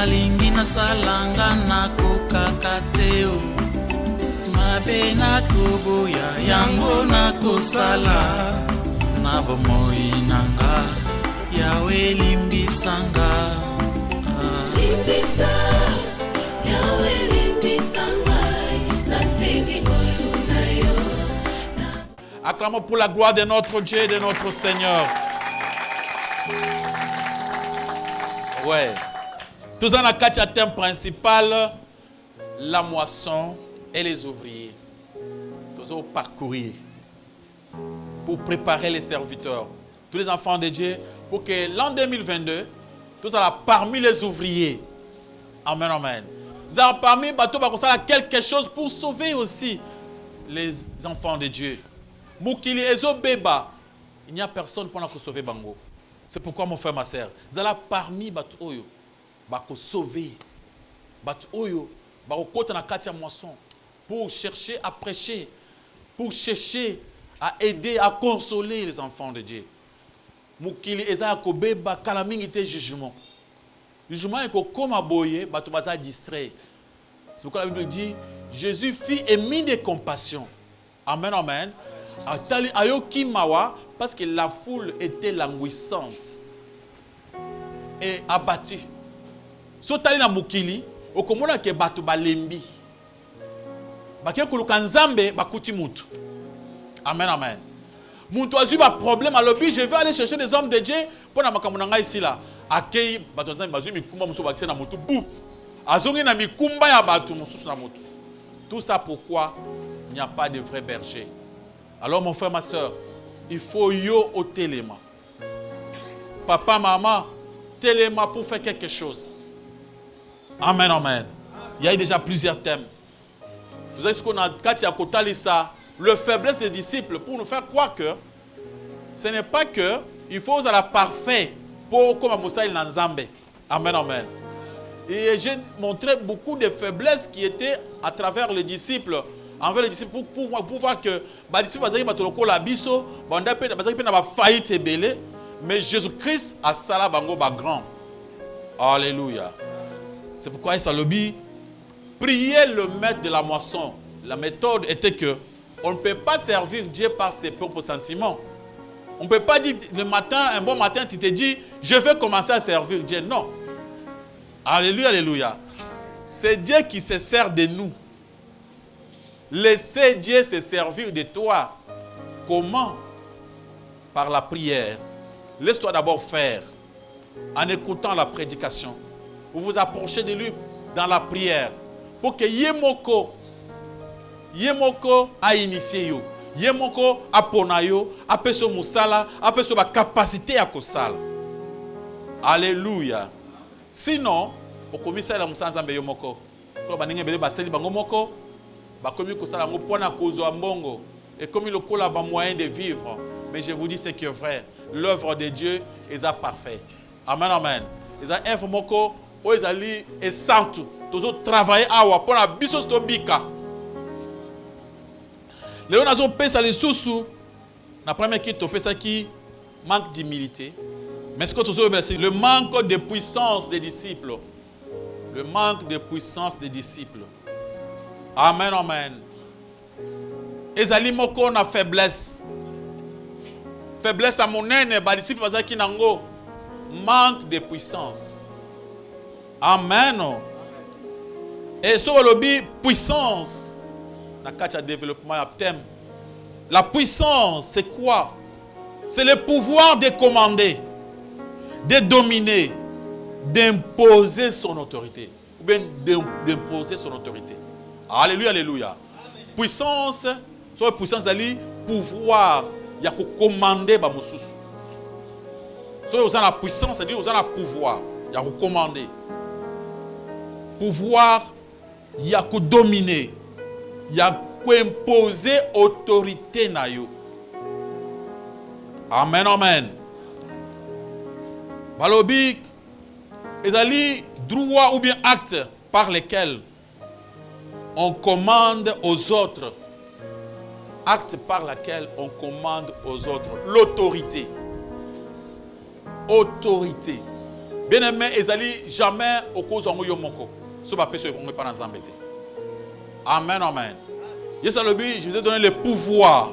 nalingi nasalanga nakokaka te o mabe nakoboya yango nakosala na bomoi nanga yawe limbisanga limbisa yawe limbisanga nasengi koluna yo. Acclamons pour la gloire de notre Dieu et de notre Seigneur. Ouais. Tout ça, on a thème principal, la moisson et les ouvriers. Tout ça, parcourir pour préparer les serviteurs, tous les enfants de Dieu, pour que l'an 2022, tout ça là, parmi les ouvriers. Amen, amen. Vous avez parmi bateau quelque chose pour sauver aussi les enfants de Dieu. Moukili ezo beba, il n'y a personne pour sauver bango. C'est pourquoi mon frère, ma soeur, vous allez parmi bateau oyo, bako sauver, bateau oyo, bako kota na katia moisson, pour chercher à prêcher, pour chercher à aider, à consoler les enfants de Dieu. Moukili eza kobeba kalamingite jugement. Jugement est comme aboye, bato baza distrait. C'est pourquoi la Bible dit Jésus fit émis de compassion. Amen, amen. Atali ayoki mawa parce que la foule était languissante et abattue. So tali na mukili okomona ke bato balembi. Bakia kuluka nzambe bakuti mutu. Amen, amen. Mutu azu ba problème alobi je vais aller chercher des hommes de Dieu pour na makambo na ngai ici là. Akei bato nzambe bazu mikumba muso bakise na mutu bou. Azongi na mikumba ya bato mususu na mutu. Tout ça pourquoi il n'y a pas de vrai berger. Alors mon frère, ma soeur, il faut yo au téléma. Papa, maman, téléma pour faire quelque chose. Amen, amen. Il y a déjà plusieurs thèmes. Vous savez ce qu'on a, quand il y a Kotalissa, le faiblesse des disciples, pour nous faire croire que ce n'est pas que il faut être parfait pour comme Moussa il Nanzambe. Amen, amen. Et j'ai montré beaucoup de faiblesses qui étaient à travers les disciples. Envers les disciples pour voir que les disciples ont la biso, mais Jésus-Christ a sala bango ba grand. Alléluia. C'est pourquoi Salobi prier le maître de la moisson. La méthode était que on ne peut pas servir Dieu par ses propres sentiments. On ne peut pas dire le matin, un bon matin, tu te dis je vais commencer à servir Dieu. Non. Alléluia, alléluia. C'est Dieu qui se sert de nous. Laissez Dieu se servir de toi. Comment? Par la prière. Laisse-toi d'abord faire. En écoutant la prédication. Vous vous approchez de lui dans la prière. Pour que Yemoko a initié yo. Yemoko a ponayo, a peso musala, a peso ba capacité à kosala. Alléluia. Sinon, au commissaire la musanza mbe yomoko. Ko baninge bele baseli bango moko. Et comme il a un moyen de vivre, mais je vous dis ce qui est vrai, l'œuvre de Dieu est parfaite. Amen, amen. Ils ont œuvre moko, ils ont et santu, toujours travailler awa pour la bisos to bika. Les gens ont pesa les sous la première qui to pesa qui manque d'humilité. Mais ce que toujours le manque de puissance des disciples, le manque de puissance des disciples. Amen, amen. Ezali moko na faiblesse. Faiblesse à mon aîné, ba disciple bazaki nango. Manque de puissance. Amen. Et sur le puissance, na katia développement à thème. La puissance, c'est quoi? C'est le pouvoir de commander, de dominer, d'imposer son autorité. Ou bien d'imposer son autorité. Alléluia, alléluia. Amen. Puissance, soit puissance d'aller pouvoir, il y a que commander ba mususu. Soit vous avez la puissance, c'est-à-dire vous avez le pouvoir, il y a que commander. Pouvoir, il y a que dominer, il y a que imposer autorité na yo. Amen, amen. Balobi, ezali droit ou bien acte par lesquels on commande aux autres. Acte par lequel on commande aux autres. L'autorité. Autorité. Bien aimé, ezali jamais au cause de Yomoko. Ce pas péché, on n'est pas dans embêté. Amen, amen. Yes, je vous ai donné le pouvoir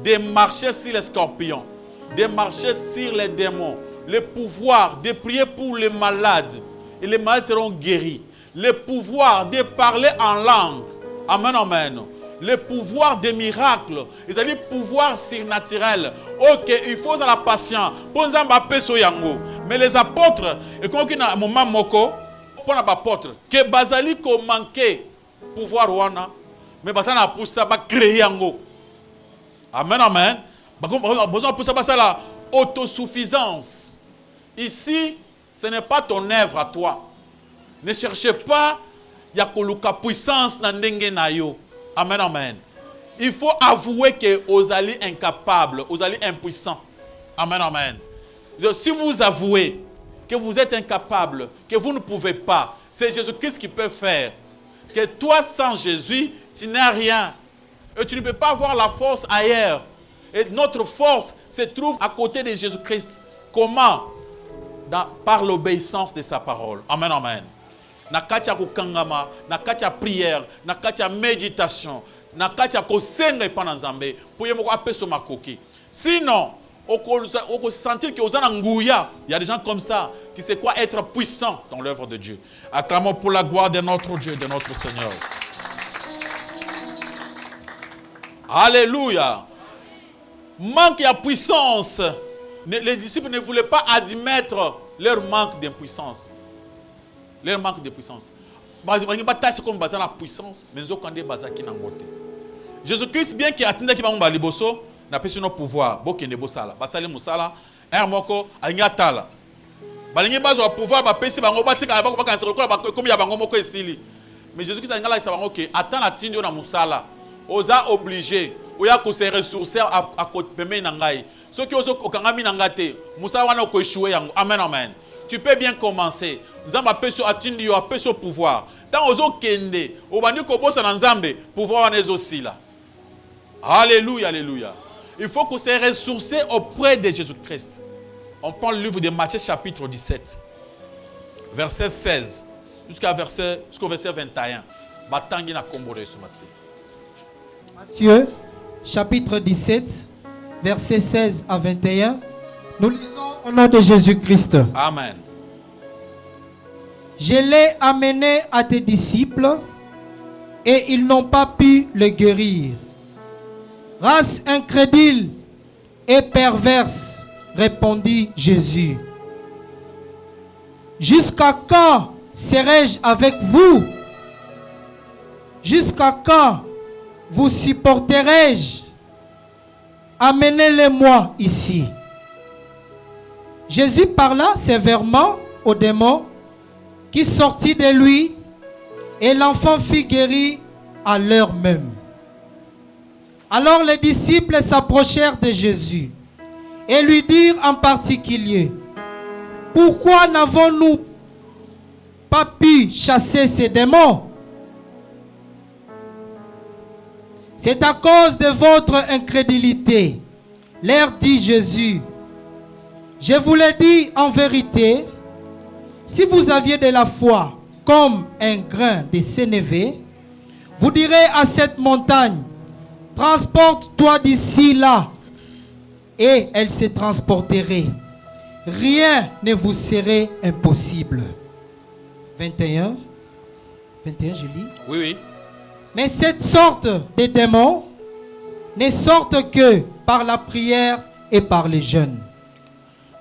de marcher sur les scorpions, de marcher sur les démons, le pouvoir de prier pour les malades et les malades seront guéris, le pouvoir de parler en langue. Amen, amen. Le pouvoir des miracles, c'est-à-dire pouvoir surnaturel. Ok, il faut de la patience. Mais les apôtres, et quand on a un moment moko, pour les apôtres, que bazali ko manqué pouvoir wana, mais bazali na pour ça ba créer yango. Amen, amen. Besoin pour ça la autosuffisance. Ici, ce n'est pas ton œuvre à toi. Ne cherchez pas ya koluka puissance na ndenge na yo. Amen, amen. Il faut avouer que vous allez incapables, vous allez impuissants. Amen, amen. Si vous avouez que vous êtes incapable, que vous ne pouvez pas, c'est Jésus-Christ qui peut faire. Que toi, sans Jésus, tu n'as rien. Et tu ne peux pas avoir la force ailleurs. Et notre force se trouve à côté de Jésus-Christ. Comment? Par l'obéissance de sa parole. Amen, amen. Nakatia kukangama, nakatia prière, nakatia méditation, nakatia kosenga pendant Zambé, pour yemo apeso makoki. Sinon, on peut sentir que vous en ngouya. Il y a des gens comme ça qui sait quoi être puissant dans l'œuvre de Dieu. Acclamons pour la gloire de notre Dieu, de notre Seigneur. Alléluia. Manque de puissance. Les disciples ne voulaient pas admettre leur manque de puissance. Leur manque de puissance. La puissance, mais Jésus-Christ, bien qu'il attende qu'il va liboso, n'a pas son pouvoir. Bokende bosala, basali musala, moko alingatala. Balingi bazo pouvoir ba pesi bango batika ba kanse ko comme ya bango moko esili. Mais Jésus-Christ a ngala sabango que attend la tindio na musala. Oza obligé, oya ko se ressourcer à côté pemé na ngai. Ceux qui ozo okangami na ngate, musala wana ko échouer yango. Amen, amen. Tu peux bien commencer. Nzamba peso atindi yo peso pouvoir. Tant ozo kende, obandi ko bossa na nzambe, pouvoir wana aussi là. Alléluia, alléluia. Il faut qu'on se ressourcer auprès de Jésus-Christ. On prend le livre de Matthieu chapitre 17, verset 16 jusqu'au verset 21. Matthieu chapitre 17, verset 16 à 21. Nous lisons au nom de Jésus-Christ. Amen. Je l'ai amené à tes disciples et ils n'ont pas pu le guérir. Race incrédule et perverse, répondit Jésus. Jusqu'à quand serai-je avec vous? Jusqu'à quand vous supporterai-je? Amenez-les-moi ici. Jésus parla sévèrement au démon qui sortit de lui et l'enfant fut guéri à l'heure même. Alors les disciples s'approchèrent de Jésus et lui dirent en particulier: pourquoi n'avons-nous pas pu chasser ces démons? C'est à cause de votre incrédulité, leur dit Jésus. Je vous l'ai dit en vérité, si vous aviez de la foi comme un grain de sénévé, vous direz à cette montagne: transporte-toi d'ici là, et elle se transporterait. Rien ne vous serait impossible. 21, je lis. Oui, oui. Mais cette sorte de démons ne sortent que par la prière et par les jeûnes.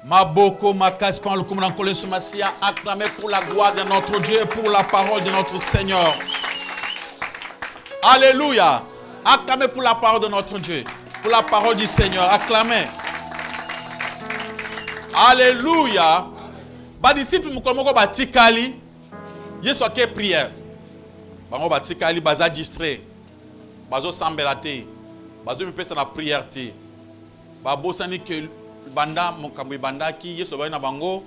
Maboko, Makaspan, le commandant Kolesoumassia, acclamez pour la gloire de notre Dieu et pour la parole de notre Seigneur. Alléluia. Acclamez pour la parole de notre Dieu, pour la parole du Seigneur. Acclamez. Alléluia. Ba disciple mukomoko batikali, yeso ke prière. Bango batikali baza distrait. Bazo sambelate. Bazo mipesa na prière te. Babo sani ke banda mokambi banda ki yeso ba na bango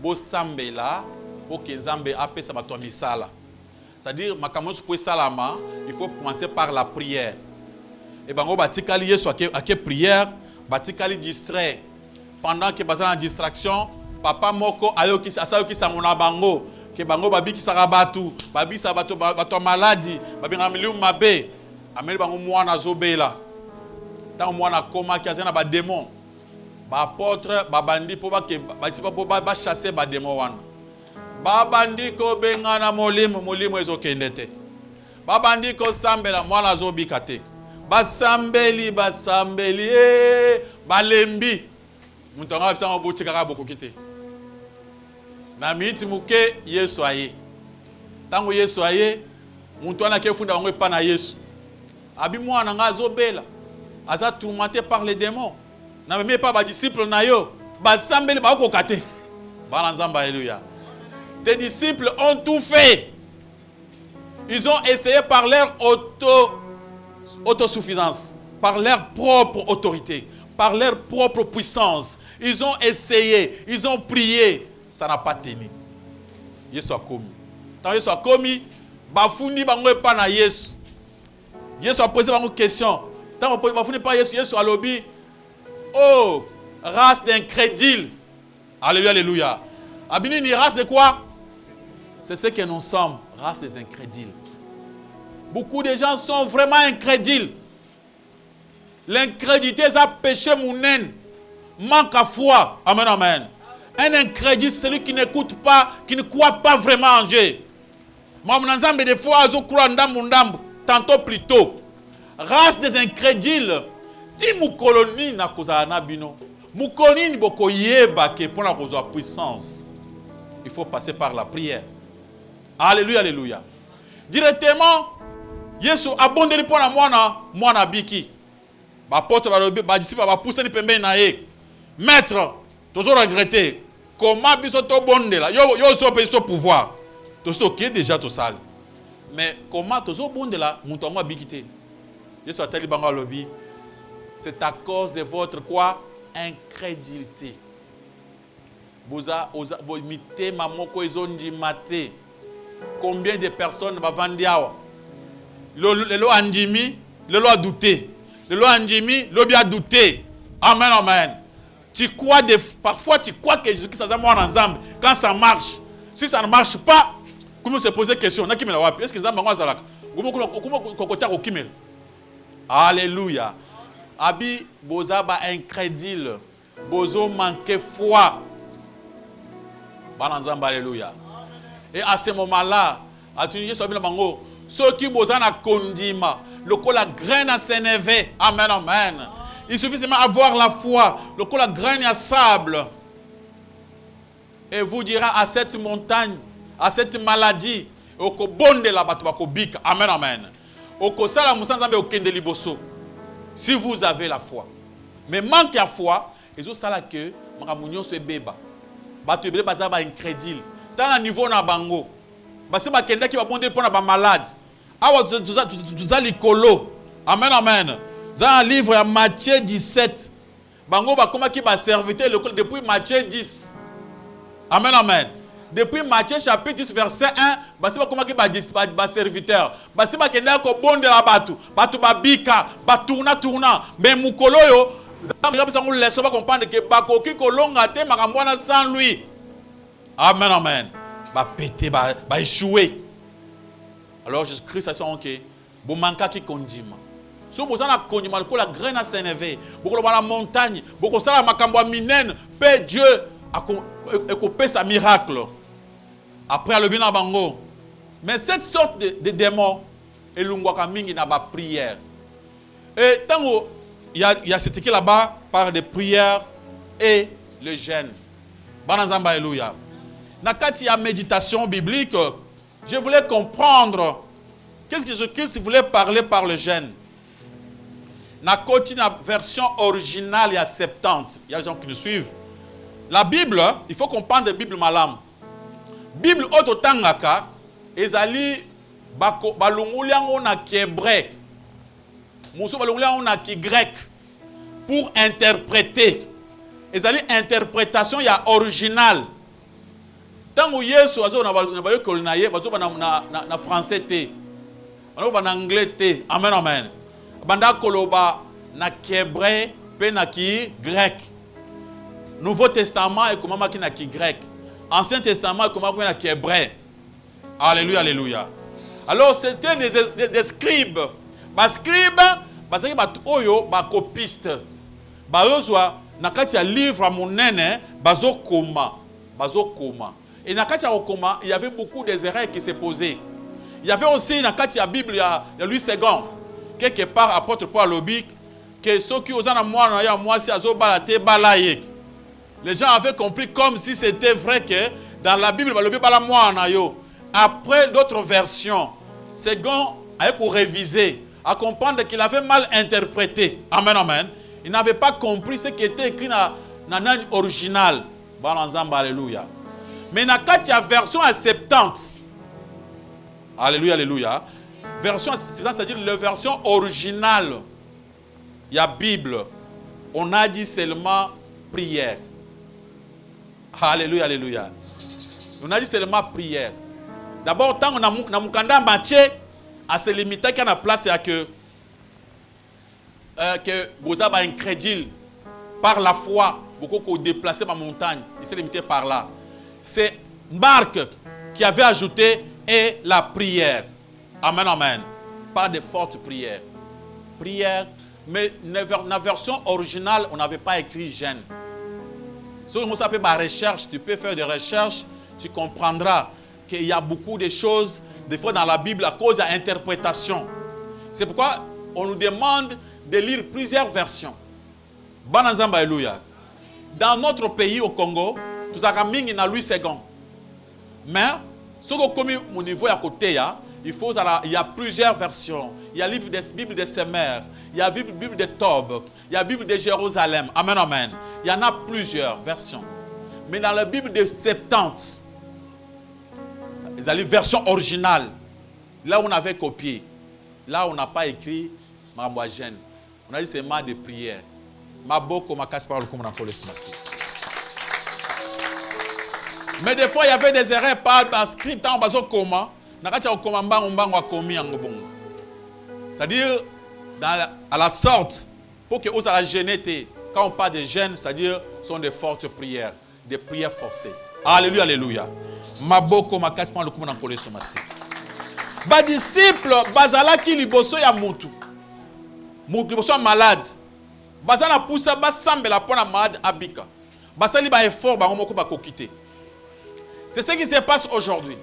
bo sambela po ke nzambe apesa bato misala. C'est-à-dire, il faut commencer par la prière. Et bango batikali yeso ake prière, batikali distrait. Pendant que baza en distraction, papa moko asayoki sango na bango ke bango babikisaka batu babisa bato maladi babengaka milimu mabe ameli bango mwana azobela ntango mwana akomaki azali na bademon baapôtre babandi mpo bachase bademon wana babandi kobengana molimo ezokende te babandi kosambela mwana azobika te basambeli balembi mutu anga bisango botikaka bokoki te na miniti moke Yesu aye ntango Yesu aye mutu wana akefunda bango epa na Yesu abi mwana nga azobela aza tourmenté par les démons na meme epa badisciple na yo basambeli bakokoka te bana nzambe alléluia. Tes disciples ont tout fait. Ils ont essayé par leur autosuffisance, par leur propre autorité, par leur propre puissance. Ils ont essayé, ils ont prié. Ça n'a pas tenu. Yesu a commis. Quand Yesu a commis, bafundi bango epa na Yesu. Yesu a posé bango question. Quand bafundi pas Yesu, Yesu a lobby. Oh, race d'incrédules. Alléluia, alléluia. Abini ni race de quoi? C'est ce que nous sommes, race des incrédules. Beaucoup de gens sont vraiment incrédules. L'incrédulité, c'est un péché mounen. Manque à foi. Amen, amen. Un incrédule, c'est celui qui n'écoute pas, qui ne croit pas vraiment en Dieu. Moi, des fois, je crois tantôt plus tôt. Race des incrédules. Si mou colonie na kozana bino, mou colonie boko yeba ke pour la puissance. Il faut passer par la prière. Alléluia, alléluia. Directement, Yesu abondeli pour la mwana biki. Ba porte ba disciple ba pousser ni pembe na ye. Maître, toujours regretter comment biso to bondela. Yo so pe so pouvoir. To sto qui déjà to sale. Mais comment to so bondela muto ngwa bikité. Yesu atali banga lobi. C'est à cause de votre quoi? Incrédulité. Combien de personnes va vendre? Le lot andimi, le lot a douté. Le lot andimi, le lot a douté. Amen, amen. Parfois tu crois que Jésus-Christ a moi ensemble. Quand ça marche, si ça ne marche pas, comment se poser question? Est-ce que ça marche? Alléluia. Abi boza ba incrédule. Bozo manque foi. Alléluia. Et à ce moment-là, ceux qui bosan à condima, le col la graine à s'énerver. Amen, amen. Il suffit seulement avoir la foi. Le col la graine à sable. Et vous dira à cette montagne, à cette maladie, au bonde la batubako bik. Amen, amen. Au kosala musanzambe au kende liboso. Si vous avez la foi. Mais manque à foi, et tout ça là que makamunyo se beba. Batu ebele baza ba incrédule. Dans le niveau na bango. Basi ba kenda ki ba bonde pour na ba malade. Awa tuza likolo. Amen, amen. Dans un livre à Matthieu 17. Bango ba koma ki ba serviteur depuis Matthieu 10. Amen, amen. Depuis Matthieu chapitre 10 verset 1, basi ba koma ki ba serviteur. Basi ba kenda ko bonde la batu. Batu ba bika, ba tourna. Mais mukolo yo, on laisse pas comprendre que bakoki kolonga te makambwana sans lui. Amen, amen. Ba pété, ba échoué. Alors Jésus-Christ a dit ok, bon manka ki kondima. So bozana kondima ko la graine à s'énerver. Boko la montagne, boko sala makambo minen, pe Dieu a coupé sa miracle. Après le bina bango. Mais cette sorte de démon elungwaka mingi na ba prière. Et tango il y a cette équipe là-bas par des prières et le jeûne. Banazamba alléluia. Nakati ya méditation biblique, je voulais comprendre qu'est-ce que Jésus-Christ voulait parler par le jeûne. Nakoti na version originale il y a 70. Il y a des gens qui nous suivent. La Bible, il faut comprendre la Bible malam. Bible ototangaka ezali balunguliango na hébreu. Moussou balunguliango na grec pour interpréter. Ezali interprétation ya original. Tango Yesu azo na bayo kolinaye bazo na français te. Bazo na anglais te. Amen, amen. Banda koloba na hébreu pe na grec. Nouveau Testament est comme qui grec. Ancien Testament est comme qui hébreu. Alléluia, alléluia. Alors c'était des scribes. Les scribes, c'est des copistes. Nakati ya livre à monene bazo koma. Et nakati ya koma, il y avait beaucoup des erreurs qui se posaient. Il y avait aussi nakati ya Bible ya Louis II. Quelque part apôtre Paul lobi que ceux qui osent moi ya moi si azo balate balaye. Les gens avaient compris comme si c'était vrai que dans la Bible balobi bala moi na yo. Après d'autres versions, second a révisé, à comprendre qu'il avait mal interprété. Amen, amen. Il n'avait pas compris ce qui était écrit dans la langue originale. Alléluia. Mais dans la version à 70. Alléluia, alléluia. Version, c'est-à-dire la version originale. Il y a Bible. On a dit seulement prière. Alléluia, alléluia. On a dit seulement prière. D'abord, tant qu'on a mukanda Matthieu, à se limiter qu'à la place à que vous avez un crédit par la foi, beaucoup qu'on déplacé par montagne, il s'est limité par là. C'est Marc qui avait ajouté et la prière. Amen, amen. Pas de fortes prières. Prière, mais dans la version originale, on n'avait pas écrit jeûne. Si on s'appelle ma recherche, tu peux faire des recherches, tu comprendras qu'il y a beaucoup de choses, des fois dans la Bible, à cause de l'interprétation. C'est pourquoi on nous demande de lire plusieurs versions. Dans notre pays, au Congo, nous avons mis Louis II. Mais, ce qu'on a au niveau à côté, il y a plusieurs versions. Il y a la Bible de Semer, il y a la Bible de Tob, il y a la Bible de Jérusalem. Amen, amen. Il y en a plusieurs versions. Mais dans la Bible de 70, il y a la version originale. Là où on avait copié. Là où on n'a pas écrit Mamboagène. On a dit c'est ma de prière. Ma boko ma casse parole comme on a collé ce matin. Mais des fois il y avait des erreurs par script en bas au coma. Nakacha au coma mbango a commis en bongo. C'est-à-dire à la sorte pour que vous la gêner quand on parle de gêne, c'est-à-dire sont des fortes prières, des prières forcées. Alléluia, alléluia. Maboko makasi pa lokumu na nkolo Yesu masi. Ba disciple bazalaki liboso ya mutu. Mutu liboso ya malade. Bazana poussa basambela pona malade abika. Basali ba effort ba ngomoko ba kokite. C'est ce qui se passe aujourd'hui.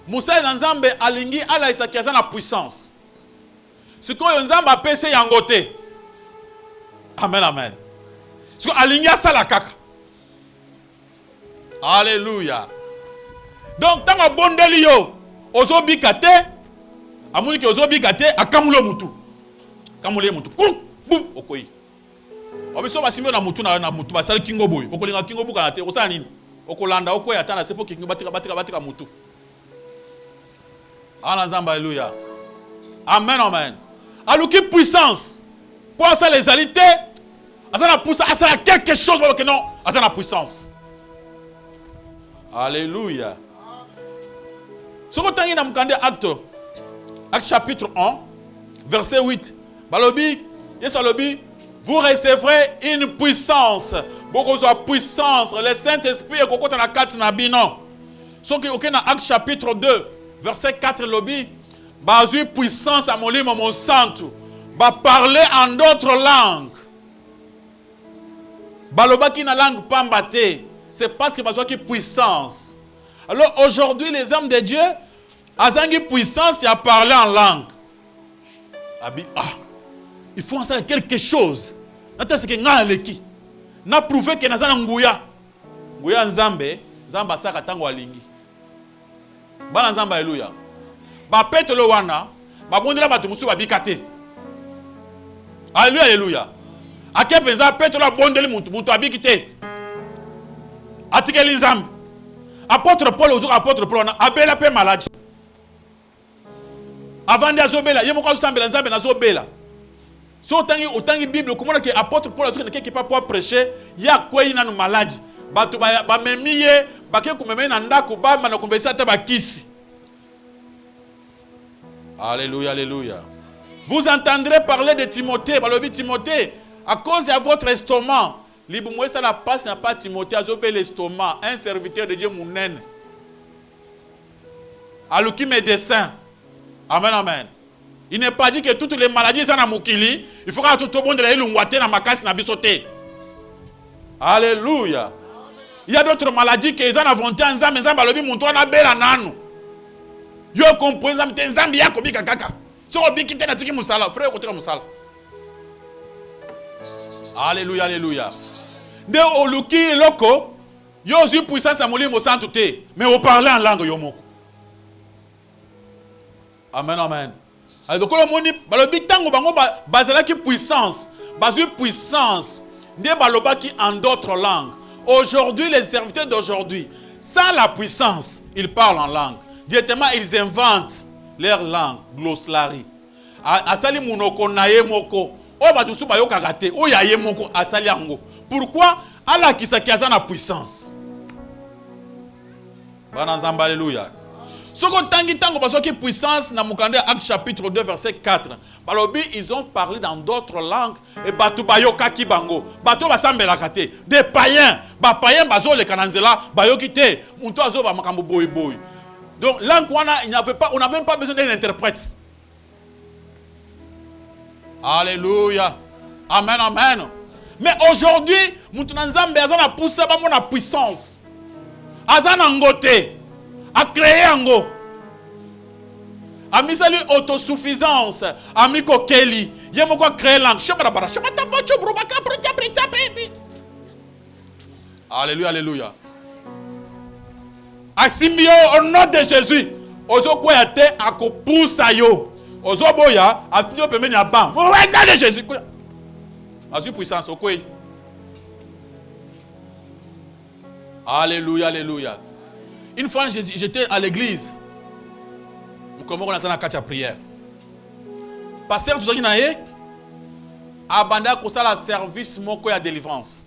Moussa Nzambe alingi ala isakiaza na puissance. Sikoyo Nzamba pese yangote. Amen, amen. Siko alingi asala kaka. Alléluia. Donc, tant que bondeli yo, ozobi kate, amuni ke ozobi kate, akamulo mutu. Kamule mutu. Boum, okoyi. Obiso basimbe na mutu na mutu basali kingo boy. Okolinga kingo buka na te, osala nini? Okolanda okoyi atana sepo kingo batika mutu. Alléluia. Amen, amen. Aluki puissance. Pour ça les alités, azana poussa, azana quelque chose que non, azana puissance. Alléluia. Ce que tu as dit Acte chapitre 1, verset 8. Balobi, vous recevrez une puissance. Beaucoup de puissance. Le Saint-Esprit est au côté de la carte nabino. Ce qui est dans Acte chapitre 2, verset 4, lobi. Bazu puissance à mon livre, mon santo. Ba parler en d'autres langues. Baloba qui na langue pambate. C'est parce que besoin de puissance. Alors aujourd'hui, les hommes de Dieu, azangi puissance, il a parlé en langue. Il faut en savoir quelque chose. Nata ce que ngana leki. Na prouvé que nazana nguya. Nguya nzambe, nzamba saka tango alingi. Bana nzamba haleluya. Ba petelo wana, ba bondela batu musu ba bikate. Alléluia, alléluia. Ake penza petelo bondeli mutu abikite. Atikeli nzambe. Apôtre Paul ozo apôtre Paul na abela pe malade. Avant de azobela, yemo ko sambela nzambe na zobela. So otangi Bible komona ke apôtre Paul ozo ke pas pour prêcher, ya kwei na malade. Batu ba memiye, ba ke kumeme na ndako ba na kombesa ta ba kisi. Alléluia, alléluia. Vous entendrez parler de Timothée, balobi Timothée, à cause de votre estomac, Libre moi ça la passe n'a pas Timothée a zopé l'estomac, un serviteur de Dieu mounen. Aluki médecin. Amen amen. Il n'est pas dit que toutes les maladies sont à Mukili, il faut que tout le monde ait l'ungwate na makasi na bisoté. Alléluia. Il y a d'autres maladies qui sont à volonté en Zambie, Zambie lobi muntu na bela nanu. Yo comprenez Zambie Zambie ya kobika kaka. So obiki tena tiki musala, frère côté musala. Alléluia, alléluia. De oluki loko, yo aussi puissance à molimo sans tout mais on parle en langue yo moko. Amen, amen. Alors, quand on dit, balobi tango bango bazala ki puissance, bazu puissance, ne baloba qui en d'autres langues. Aujourd'hui, les serviteurs d'aujourd'hui, sans la puissance, ils parlent en langue. Directement, ils inventent leur langue, glossary. Asali munoko naye moko. O batusu bayo kagate, o yaye moko asali ango. Pourquoi? Allah qui s'acquiert la puissance. Bananzamba, alléluia. Ce qu'on tangi tango parce que puissance na mukande Acte chapitre 2 verset 4. Balobi ils ont parlé dans d'autres langues et batu bayoka ki bango. Batu basambela kate. Des païens, ba païens bazo le kananzela bayoki te. Muntu azo ba makambo boy boy. Donc langue wana il n'y avait pas, on n'a même pas besoin d'un interprète. Alléluia. Amen amen. Mais aujourd'hui, muntu nzambe azana poussa ba mona puissance. Azana ngote. A créé ango. A mis à lui autosuffisance. A mis kokeli. Y'a mon quoi créer langue. Alléluia, alléluia. A simbio au nom de Jésus. Ozo quoi te a ko poussa yo. Ozo boya a tout peut mener à bas. Au nom de Jésus. A su puissance au quoi. Alléluia, alléluia. Une fois, j'étais à l'église. Comment on a fait la prière. Pasteur, tout ça qui n'a pas abandonné le service de délivrance.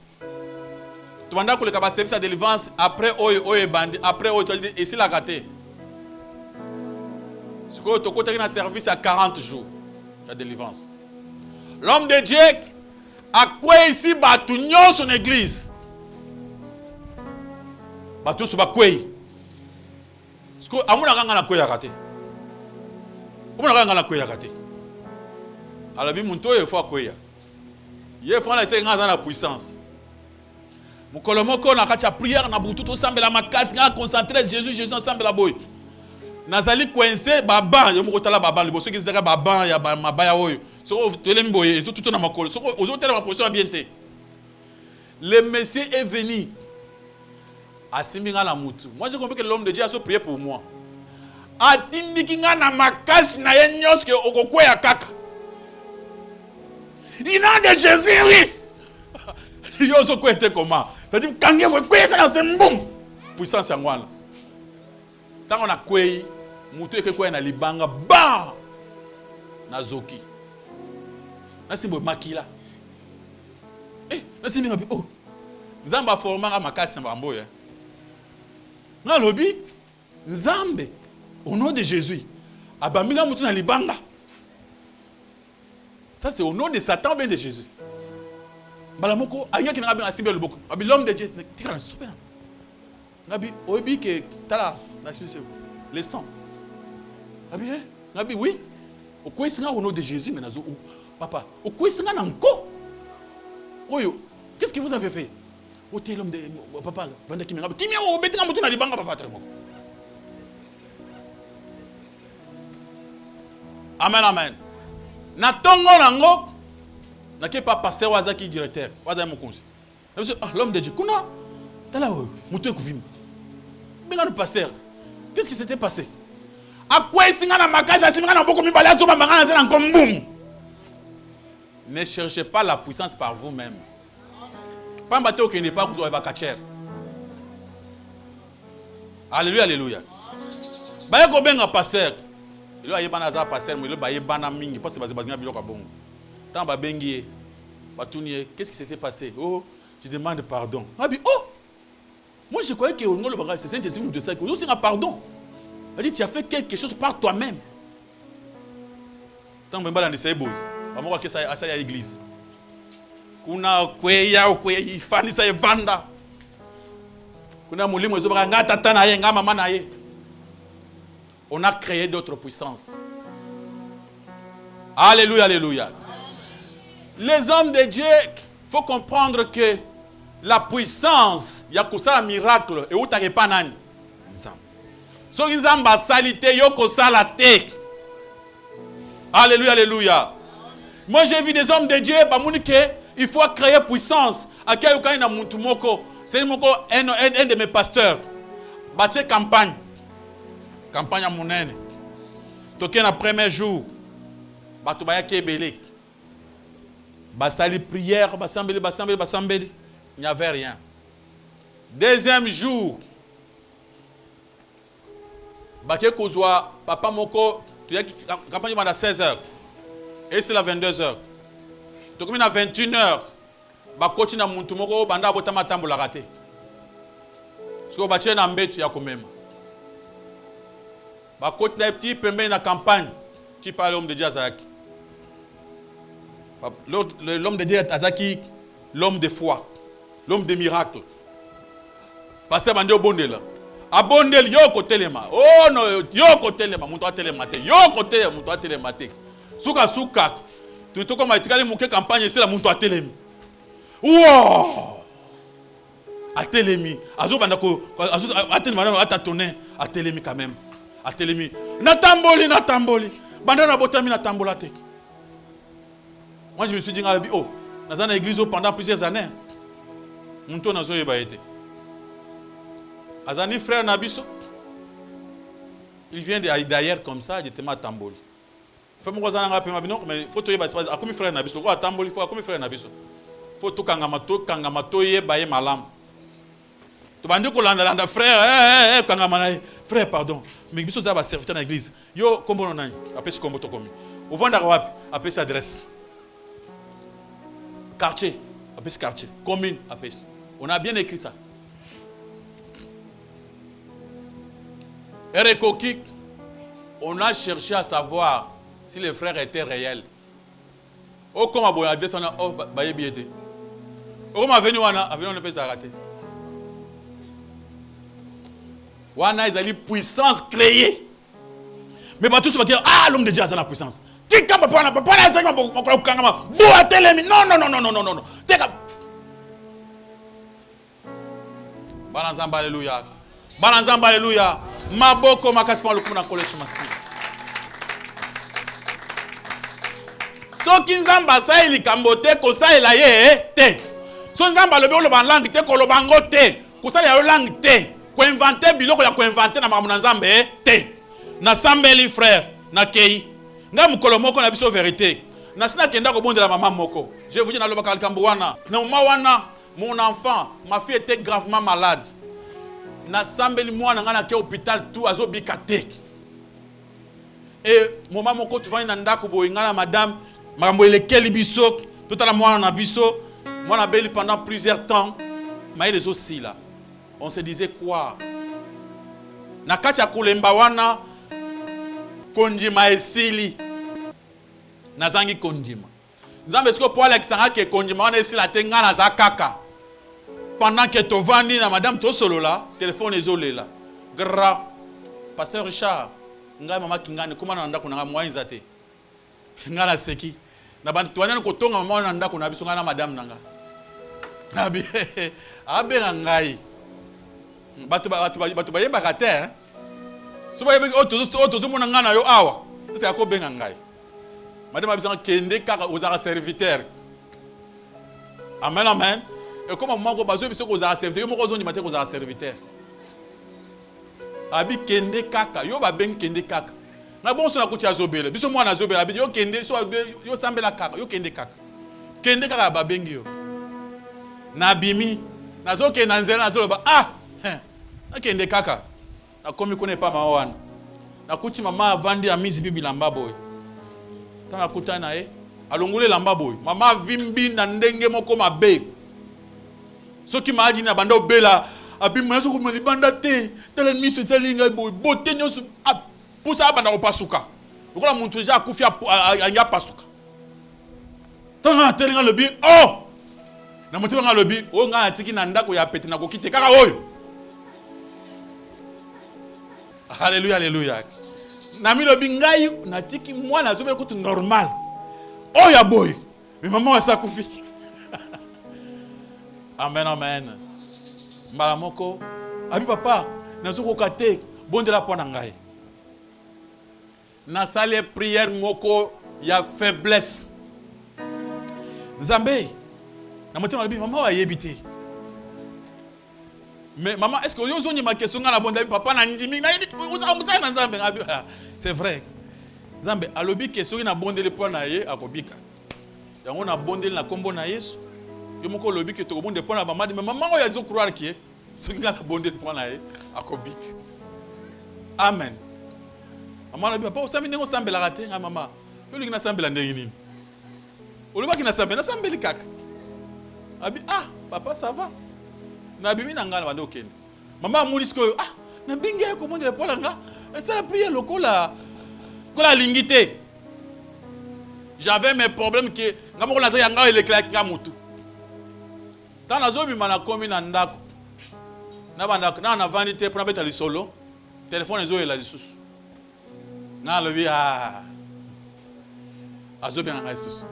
Tout le monde a fait service de délivrance après après et c'est la gâté. Ce que tu as fait service à 40 jours de délivrance. L'homme de Dieu a quoi ici batunion son église. Batunion sur quoi? Amuna kanga na koya kate. Amuna kanga na koya kate. Alabi muntu oyo fo koya. Ye fo na senga za na puissance. Mukolomo ko na kacha prière na butu to sambela makasi na concentrer Jésus ensemble la boy. Nazali coincé baba yo mukotala baba liboso ki zaka baba ya mabaya oyo. So tele mboye tout na makolo. So ozo tele ma position bien te. Le Messie est venu. Moi, j'ai compris que l'homme de Dieu a prié pour moi. Il a de Jésus, oui. Il a dit comment? C'est-à-dire, quand il a fait boum. Puissance en moi. Tant on a quoi, mouté que quoi na libanga, bah, na zoki. Na simbo makila. Na simbo oh. Zamba formanga makasi na bamboya. Na lobi Nzambe au nom de Jésus abamila mutu na libanga. Ça c'est au nom de Satan bien de Jésus. Balamoko anya ki na bien asibe loboko. Abi l'homme de Dieu tikana sopena. Nabi obi ke tala na le sang. Abi nabi oui. Au quoi c'est au nom de Jésus mais nazo papa. Au quoi c'est na nko? Oyo, qu'est-ce que vous avez fait? O te l'homme de papa vanda ki menga timia o betinga mutu na libanga papa très bon. Amen amen. Na tongo nango na ke pas passer wazaki directeur waza mokonzi. L'homme de Dieu kuna tala mutu ekuvima. Benga le pasteur. Qu'est-ce qui s'était passé? A quoi singa na makasa singa na boko mibala zo ba mangana na nkombum. Ne cherchez pas la puissance par vous-même. Pas bateau qui n'est pas vous avez kacher. Alléluia, alléluia. Baye ko benga pasteur. Il a yebana za pasteur, mais il ba yebana mingi parce que bazibazina biloko bongo. Tant ba bengi batunier, qu'est-ce qui s'était passé? Oh, je demande pardon. Abi oh. Moi je croyais que on le bagage c'est Saint-Esprit de ça que aussi un pardon. Il dit tu as fait quelque chose par toi-même. Tant ben bala ni sebo. Ba mo ka ça à l'église. kuna kweya okweya ifanisa evanda kuna mulimo ezobaka nga tata na ye nga mama na ye. On a créé d'autres puissances. Alléluia, alléluia. Les hommes de Dieu, il faut comprendre que la puissance, il y a un miracle, et où tu n'as pas nani. So ils ont la salité, yoko salate. Alléluia, alléluia. Moi j'ai vu des hommes de Dieu, il faut créer puissance. C'est un de mes pasteurs. Bâtir campagne. Campagne à Mounene. Toké na premier jour. Bato baya kebelek. Basali prière, basambeli. Il n'y avait rien. Deuxième jour. Baké kozwa papa moko, tu y campagne à 16h. Et c'est la 22h. Tu comme à 21h. Bakoti na muntu moko banda botama tambola raté. Siko batie na mbetu ya komema. Bakoti na petit pembe na campagne. Tu parles l'homme de Dieu Azaki. L'homme de Dieu Azaki, l'homme de foi, l'homme de miracle. Parce que bande obondela. Abondel yoko telema. Oh non, yoko telema, muto telema te. Yoko telema, muto telema te. Suka. Tu to comme itikali muke campagne c'est la muto telema. Wow! Atelemi. Azo bandako, azo atelema atatone, atelemi quand même. Atelemi. Natamboli. Bandana botami natambola te. Moi je me suis dit oh, dans l'église pendant plusieurs années. Muto nazo yeba été. Azani frère Nabiso, il vient d'ailleurs comme ça, il était à Tamboli. Fais-moi mais faut que tu comme frère Nabiso, quoi Tamboli, faut comme frère Nabiso. Faut tout kangamato ye baye malam. Tu vas dire que l'anda frère, kangamana frère pardon, mais biso d'aba serviteur dans l'église. Yo kombo non nani, appelle ce kombo to komi. Au vent d'arabe, appelle sa adresse. Quartier, appelle ce quartier. Commune, appelle. On a bien écrit ça. Erekokik, on a cherché à savoir si les frères étaient réels. Oh, comme on a descendu, oh, baye biété. Oh, comme avenu on ne peut s'arrêter. Wana, ils ont une puissance créée. Mais pas tous vont dire, ah, l'homme de Dieu a la puissance. Non. Balanzamba, alléluia. Balanzamba, alléluia. Maboko makatuma lukuna kolesu masi. So kinzamba sa ili kambote ko sa ila ye te. So nzamba lobe lo ban langue te ko lo bango te. Ko sa ya langue te. Ko inventer biloko ya ko inventer na mamu nzambe te. Na sambeli frère na kei. Nga mukolo moko na biso vérité. Na sina kenda ko bondela maman moko. Je vous dis na loba kalkambo wana. Na wana mon enfant, ma fille était gravement malade. Na sambeli mwana ngana ke hôpital tout azo bikate. Et maman moko tu vas na ndako boy ngana madame makambo elekeli biso tout à la mwana na biso mwana beli pendant plusieurs temps mais les aussi là. On se disait quoi? Na kati ya kulemba wana konjima esili. Nazangi konjima. Nzambe siko pour Alexandra ke konjima wana esila te ngana za kaka. Pendant que tu vandi na madame to solo là, téléphone isolé là. Gra pasteur Richard, ngai mama kingani kuma na ndako na mwa inzate. Ngala seki. Na bantu twana ko tonga mama na ndako na biso ngana madame nanga. Nabi abe ngai. Batu bayeba kate hein. So bayeba oto mona ngana yo awa. C'est ako benga ngai. Madame abisa kende kaka ozara serviteur. Amen amen. Et comme maman ko bazo biso ko za serviteur, yo moko zo ndimate ko za serviteur. Abi kende kaka, yo ba ben kende kaka. Na bon so na kuti azobele. Biso mwana azobele, abi yo kende so yo sambela kaka, yo kende kaka. Kende kaka ba bengi yo. Na bimi, na zo ke na nzela na zo ba na kende kaka. Na komi kone pa mawana. Na kuti mama avandi ya mizi bibi lamba boy. Tana kutana alongole lamba boy. Mama vimbi na ndenge moko mabe. Ce qui m'a dit na banda obela abimana so ko banda te tele miso salinga boy bote nyoso pour ça banda opasuka okola muntu ja kufia anya pasuka tanga telinga le bi oh Na moto nga lobi, o nga atiki na ndako ya pete na kokite kaka oyo. Alléluia, alléluia. Na mi lobi ngai na tiki mwana zobe kutu normal. Oya boy. Mais maman wa sakufi. Amen, amen. Mbala moko, abi papa, nazo kokate bondela pona ngai. Na sale prière moko ya faiblesse. Nzambe, na motema lobi maman wa yebite. Mais maman, est-ce que vous avez une question à la bonne papa na ndimi na yebi uza na Nzambe ngabi. C'est vrai. Nzambe alobi question na bonde le point na ye akobika. Yango na bonde na kombo na Yesu. Yo moko lobi ke to bonde point na maman mais maman oyo azo croire que ce qui na bonde le point na ye akobika. Amen. Maman lobi papa osami ndenge osambela raté nga maman. Yo lingi na sambela ndenge nini? Oloba ki na sambeli kaka. Abi papa ça va. Na bimi na ngala bande okende. Maman amulisi ko na bingi ko monde le pola nga. Ça la prière lokola kola lingité. J'avais mes problèmes que ngamo na za nga ele claque nga mutu. Tant nazo bima na komi na ndako. Na banda na vanité pour na beta lisolo. Téléphone ezo ela lisusu. Na lobi azo bien nga lisusu.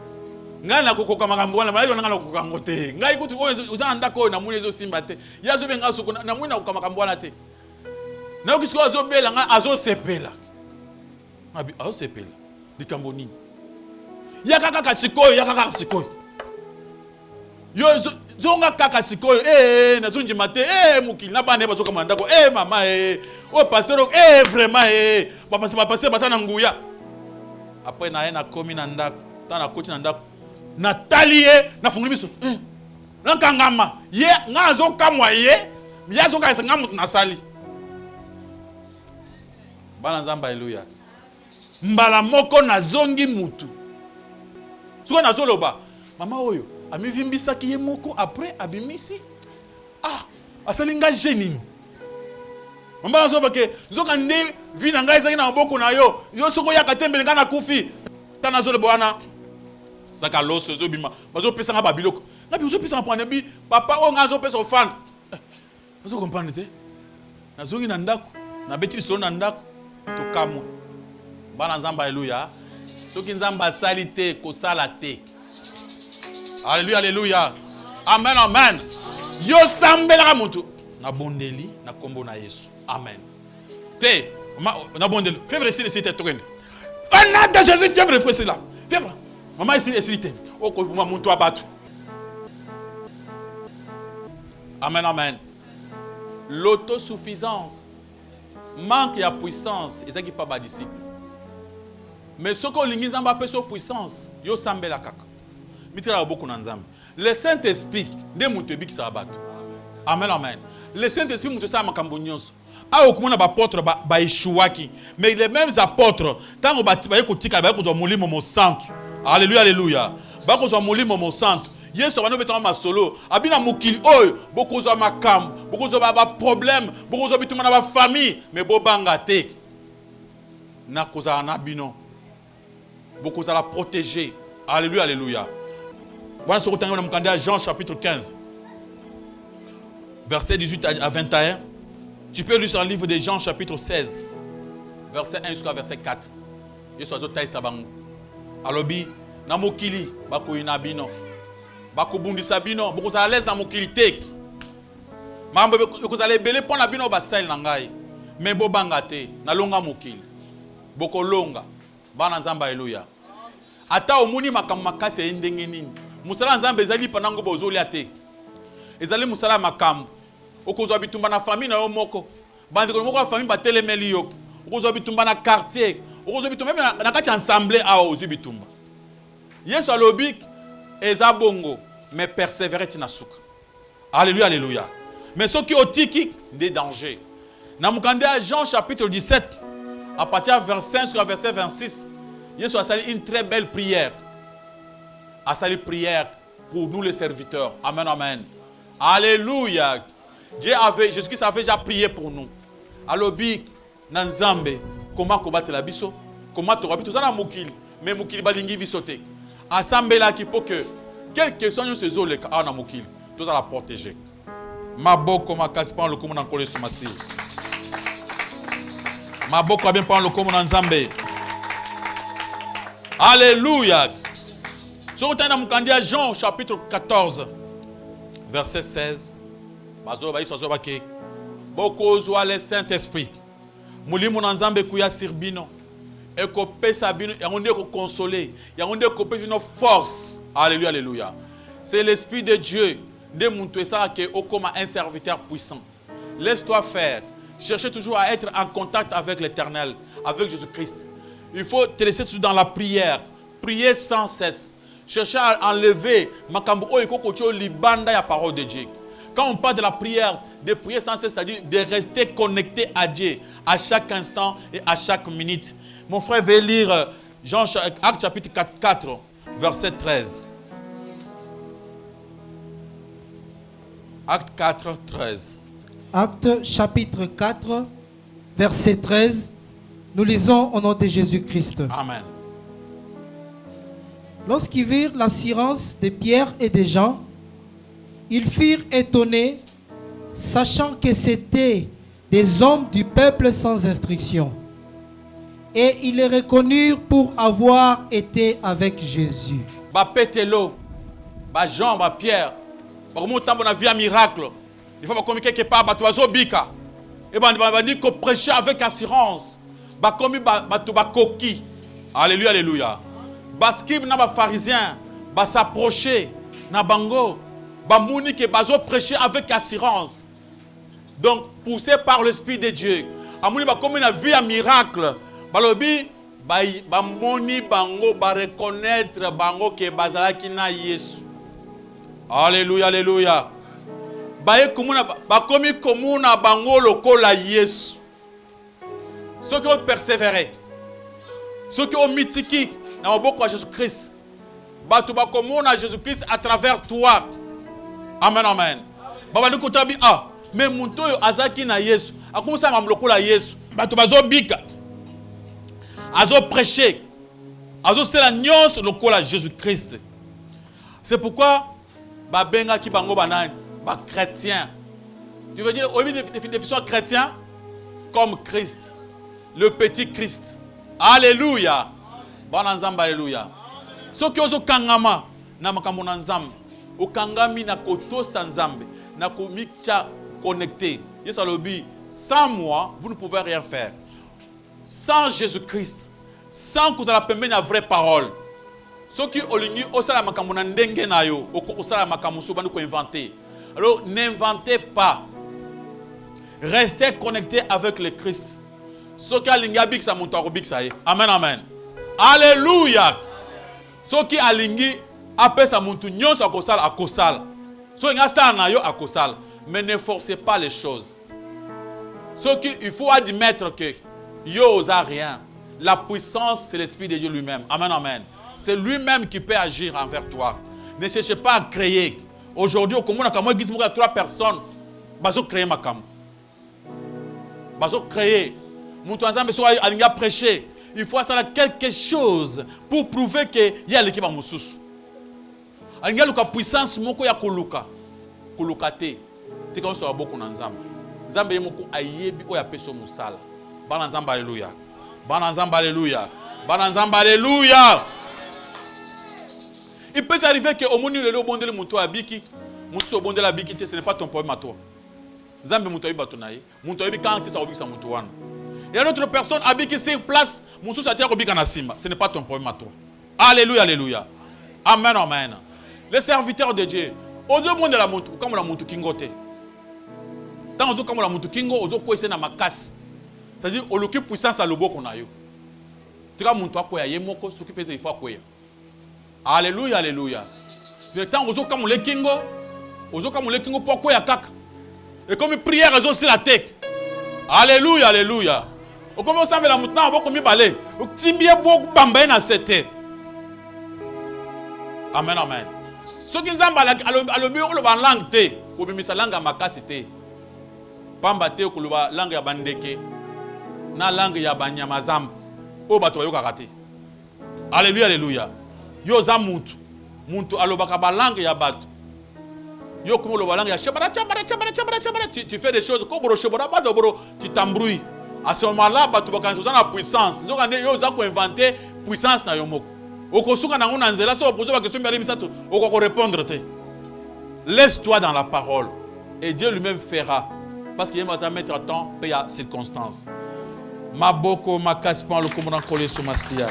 Ngai na kokoka makambo wana malayo nga na kokoka ngote. Ngai kuti oza ndako na muni ezo simba te. Ya zo benga soko na muni na kokoka makambo wana te. Na okisiko azo bela nga azo sepela. Abi azo sepela. Likambo nini? Ya kaka sikoyo, ya kaka sikoyo. Yo zonga kaka sikoyo. Na zonji mate. Mukili na bane bazoka mandako. Mama o pasero vraiment papa passer basana nguya. Après na na komi na ndako. Na koti na ndako. Natalie na funguli miso. Na kangama. Ye nga zo kamwa ye. Ya zo ka sanga mutu na sali. Bana Nzambe haleluya. Mbala moko na zongi mutu. Suka na zoloba. Mama oyo amivimbisa ki ye moko après abimisi. Asalinga jenini. Mama zo bake zoka nde vi na ngai ezaki na maboko na yo. Yo soko ya katembele nga na kufi. Tana zoloba wana. Saka loso zo bima. Bazo pesa nga babiloko. Na bi zo pesa nga pwana bi papa o nga zo pesa ofan. Bazo comprendre te. Na zongi na ndako. Na beti so na ndako. To kamwe. Bana Nzambe haleluya. Soki Nzambe asali te kosala te. Alléluia, alléluia. Amen, amen. Yo sambela mutu na bondeli na kombo na Yesu. Amen. Te na bondeli. Fièvre ici c'est tokende. Ana de Jésus fièvre c'est là. Fièvre. Maman ici te. O ko mama mutu abatu. Amen, amen. L'autosuffisance manque ya puissance, et ça qui pas ba disciple. Mais ce qu'on lingi Nzambe appelle sa puissance, yo sambela kaka. Mitira beaucoup na Nzambe. Le Saint-Esprit de mutebi ki sa abatu. Amen, amen. Le Saint-Esprit mutu sa makambo nyonso. Okumona ba apôtre ba Yeshuaki, mais les mêmes apôtres tango ba kotika ba ko molimo mo santo. Alléluia, alléluia. Ba ko molimo mo santo. Yesu bano betama masolo, abina mukili oyo, boko zo makambo, boko zo ba problème, boko zo bituma na ba famille, mais bo banga te. Na koza na bino. Boko za la protéger. Alléluia, alléluia. Voilà ce que nous avons Jean chapitre 15. Verset 18 à 21. Tu peux lire sur le livre de Jean chapitre 16. Verset 1 jusqu'à verset 4. Yesu azotai sabango. Alobi na mokili bako inabino. Bako bundi sabino, boko za l'aise na mokili te. Mambo boko za lebele pona bino ba sel na ngai. Mais bo banga te na longa mokili. Boko longa. Bana Nzambe haleluya. Ata omuni makambo makasi endenge nini. Musala Nzambe ezali panango bozolia te. Ezali musala makambo. Okozwa bitumba na famille na yo moko. Bandeko moko ya famille batelemeli yo. Okozwa bitumba na quartier. Okozwa bitumba même na kati ensemble a ozu bitumba. Yesu alobi eza bongo mais persévérer tina suka. Alléluia, alléluia. Mais ceux qui otiki des dangers. Na mukande à Jean chapitre 17 à partir du verset 5 jusqu'au verset 26. Yesu a sali une très belle prière. A sali prière pour nous les serviteurs. Amen, amen. Alléluia. Jésus-Christ avait déjà prié pour nous. Alobi Nanzambe, comment combattre la biso? Comment te rabito ça na mukili, mais mukili balingi bisote. Assemblée là qui pour que quelle question nous ces oleka na mukili. Tous à la protéger. Maboko makasi pa le komo na kole sumasi. Maboko bien pa le komo na nzambe. Alléluia. Sur le Moukandia Jean chapitre 14 verset 16. Bazo ba iso zo ba ke. Boko zo le Saint-Esprit. Mulimu na nzambe kuya sirbino. Et qu'on pèse bino et on est consolé. Et on est coupé une force. Alléluia, alléluia. C'est l'Esprit de Dieu. De montrer ça que au comme un serviteur puissant. Laisse-toi faire. Cherchez toujours à être en contact avec l'Éternel, avec Jésus-Christ. Il faut te laisser toujours dans la prière. Prier sans cesse. Cherchez à enlever makambo iko kocho libanda ya parole de Dieu. Quand on parle de la prière, de prier sans cesse, c'est-à-dire de rester connecté à Dieu à chaque instant et à chaque minute. Mon frère veut lire Jean, Acte chapitre 4, verset 13. Acte 4, 13. Acte chapitre 4, verset 13. Nous lisons au nom de Jésus-Christ. Amen. Lorsqu'ils virent l'assurance de Pierre et de Jean, ils furent étonnés, sachant que c'étaient des hommes du peuple sans instruction. Et ils les reconnurent pour avoir été avec Jésus. Ba Pételo, ba Jean, ba Pierre, ba comment on a vu un miracle. Il faut pas communiquer quelque part, ba toazo bika. Et ba dit qu'on prêchait avec assurance. Ba comme ba coquille. Alléluia, alléluia. Baskib na ba pharisien, ba s'approcher na bango, ba mouni que bazo prêcher avec assurance. Donc poussé par l'Esprit de Dieu. Amouni ba comme on a vu un miracle. Balobi ba moni bango ba reconnaître bango ke bazalaki na Yesu. Alléluia, alléluia. Ba komuna ba komi komuna bango lokola Yesu. Ceux qui ont persévéré, ceux qui ont mitiki na maboko ya Jésus-Christ, batu ba komuna Jésus-Christ à travers toi. Amen, amen. Baba ni kotabi mais muntu oyo azaki na Yesu, akomisa mam lokola Yesu. Batu bazo bika. Azo prêcher, azo c'est la nyonse lokola Jésus-Christ. C'est pourquoi ba benga ki bango banani ba chrétien. Tu veux dire au lieu de définition chrétien comme Christ, le petit Christ. Alléluia. Bon nzamba alléluia. Ce qui ozo kangama na makambo na nzambe, okangami na koto sa nzambe, na komicha connecté. Yesu alobi, sans moi, vous ne pouvez rien faire. Sans Jésus-Christ, sans que vous ayez la vraie parole. Ce qui olingi osala makambo na ndenge na yo, osala makambo so banu ko inventer. Alors n'inventez pas. Restez connectés avec le Christ. Ce qui alingi abik sa muto abik sa. Amen, amen. Alléluia. Ce qui alingi appelle sa muto nyonso akosala akosala. So nga sa na yo akosala, mais ne forcez pas les choses. Ce qui il faut admettre que yo osa rien. La puissance, c'est l'Esprit de Dieu lui-même. Amen, amen. C'est lui-même qui peut agir envers toi. Ne cherchez pas à créer. Aujourd'hui, au commun, il y a 3 personnes. Bazo créer ma cam. Bazo créer. Il prêcher. Il faut faire quelque chose pour prouver qu'il y a l'équipe à Moussous. Il y a la puissance moko ya koluka. Koluka te. Te quand ça beaucoup na nzamba. Nzamba yemoko ayebi o ya peso musala. Bana nzamba alléluia. Bana nzamba alléluia. Bana nzamba alléluia. Il peut arriver que au monde le bon de le muto abiki, muso bon de la biki, ce n'est pas ton problème à toi. Nzamba muto ayebi batonaye. Muto ayebi quand ça obiki sa muto wana. Il y a une autre personne abiki sur place, muso sa tia obika na simba. Ce n'est pas ton problème à toi. Alléluia, alléluia. Amen, amen. Les serviteurs de Dieu, ozo monde la muto, comme la muto kingote. Tant ozo comme la muto kingo, ozo kwese na makasi. C'est-à-dire, on occupe puissance à l'obo qu'on a eu. Tu vois, mon toit, quoi, il y a moko, s'occupe de fois, quoi. Alléluia, alléluia. Le temps, ozo comme le kingo, pourquoi il y a cac. Et comme prière, ils ont aussi la tête. Alléluia, alléluia. Au comment ça fait la mouton, on va comme balai. Au timbia beaucoup bambay na cette. Amen, amen. Ce qui nous a à l'objet, on le va langue té. Pour bien sa langue à ma cassité. Pamba té, on le va langue à bandeke. Na langue ya banyamazam o bato yo kakate. Alléluia, alléluia. Yo za muntu alobaka ba langue ya bato. Yo comme le balang, tu fais des choses comme tu t'embrouilles. À ce moment-là, tu vas la puissance. Ils ont inventé puissance na yomoko. Okosuka na ngona nzela so poser la question mbali misato okoko répondre te. Laisse-toi dans la parole et Dieu lui-même fera parce qu'il va mettre à temps paye à circonstances. Maboko makaspan le commandant collé sur Masia.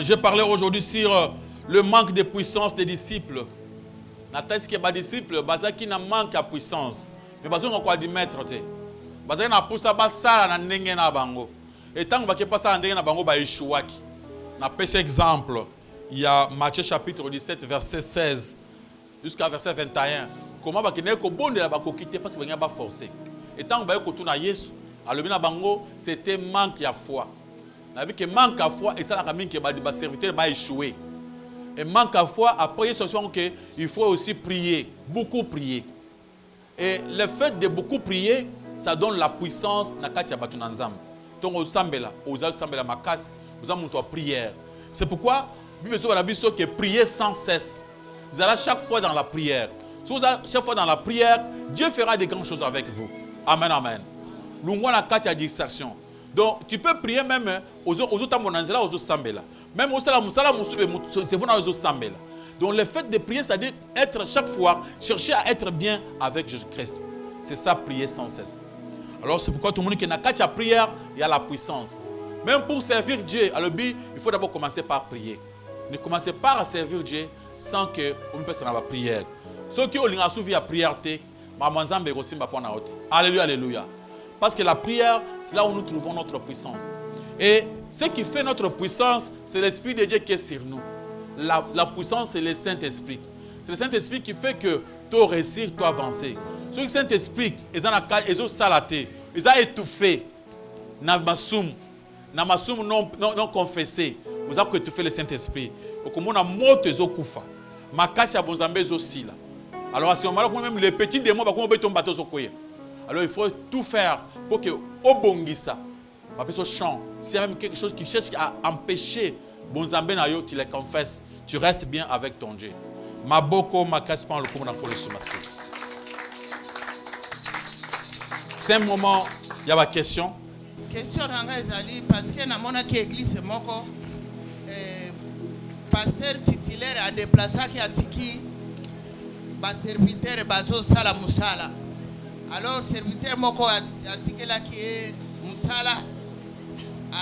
Je parlais aujourd'hui sur le manque de puissance des disciples. N'atteste que les disciples, qui n'a manque de puissance. Mais parce qu'on a dit maître, parce qu'on a poussé à ça na ndenge na bango. Et tant que pas ça ndenge na bango ba échouaki. Na pêche exemple, il y a Matthieu chapitre 17 verset 16 jusqu'à verset 21. Comment ba kene ko bonde la ba ko quitter parce que ba forcer. Et tant que ba ko tuna Yesu, alobi na bango c'était manque de foi. Na bi que manque de foi et ça la kamine que ba serviteur ba échouer. Et manque de foi après il faut aussi prier, beaucoup prier. Et le fait de beaucoup prier, ça donne la puissance na kati ya batu na nzambe. Donc au sambela makas, vous avez une prière. C'est pourquoi Bible dit que prier sans cesse. Vous allez chaque fois dans la prière. Si vous allez chaque fois dans la prière, Dieu fera des grandes choses avec vous. Amen, amen. L'ungwa na kati ya distraction. Donc tu peux prier même aux tambonansela aux sambela. Même au salam c'est vous aux sambela. Donc le fait de prier, c'est-à-dire être chaque fois, chercher à être bien avec Jésus-Christ. C'est ça, prier sans cesse. Alors c'est pourquoi tout le monde qui n'a qu'à prière, il y a la puissance. Même pour servir Dieu, à l'objet, il faut d'abord commencer par prier. Ne commencez pas à servir Dieu sans que on puisse avoir la prière. Ceux qui ont suivi la prière, alléluia, alléluia. Parce que la prière, c'est là où nous trouvons notre puissance. Et ce qui fait notre puissance, c'est l'Esprit de Dieu qui est sur nous. La puissance, c'est le Saint-Esprit. C'est le Saint-Esprit qui fait que tu réussir, tu avancer. Ce que le Saint-Esprit, ils ont salaté, ils ont étouffé. Namasum non confessé. Vous avez étouffé le Saint-Esprit. Comme on a mort, ils ont koufa. Makasi a bonzambe aussi là. Alors à ce moment-là, même les petits démons, alors il faut tout faire pour que au bongisa, ce chant, s'il y a même quelque chose qui cherche à empêcher bonzambe na yo, tu les confesses, tu restes bien avec ton Dieu. Maboko makaspan le commandant pour le soumassi. C'est un moment, il y a ma question. Question nanga ezali parce que na mona ki église moko pasteur titulaire a déplacé qui atiki ba serviteur bazo sala musala. Alors serviteur moko atiki la ki musala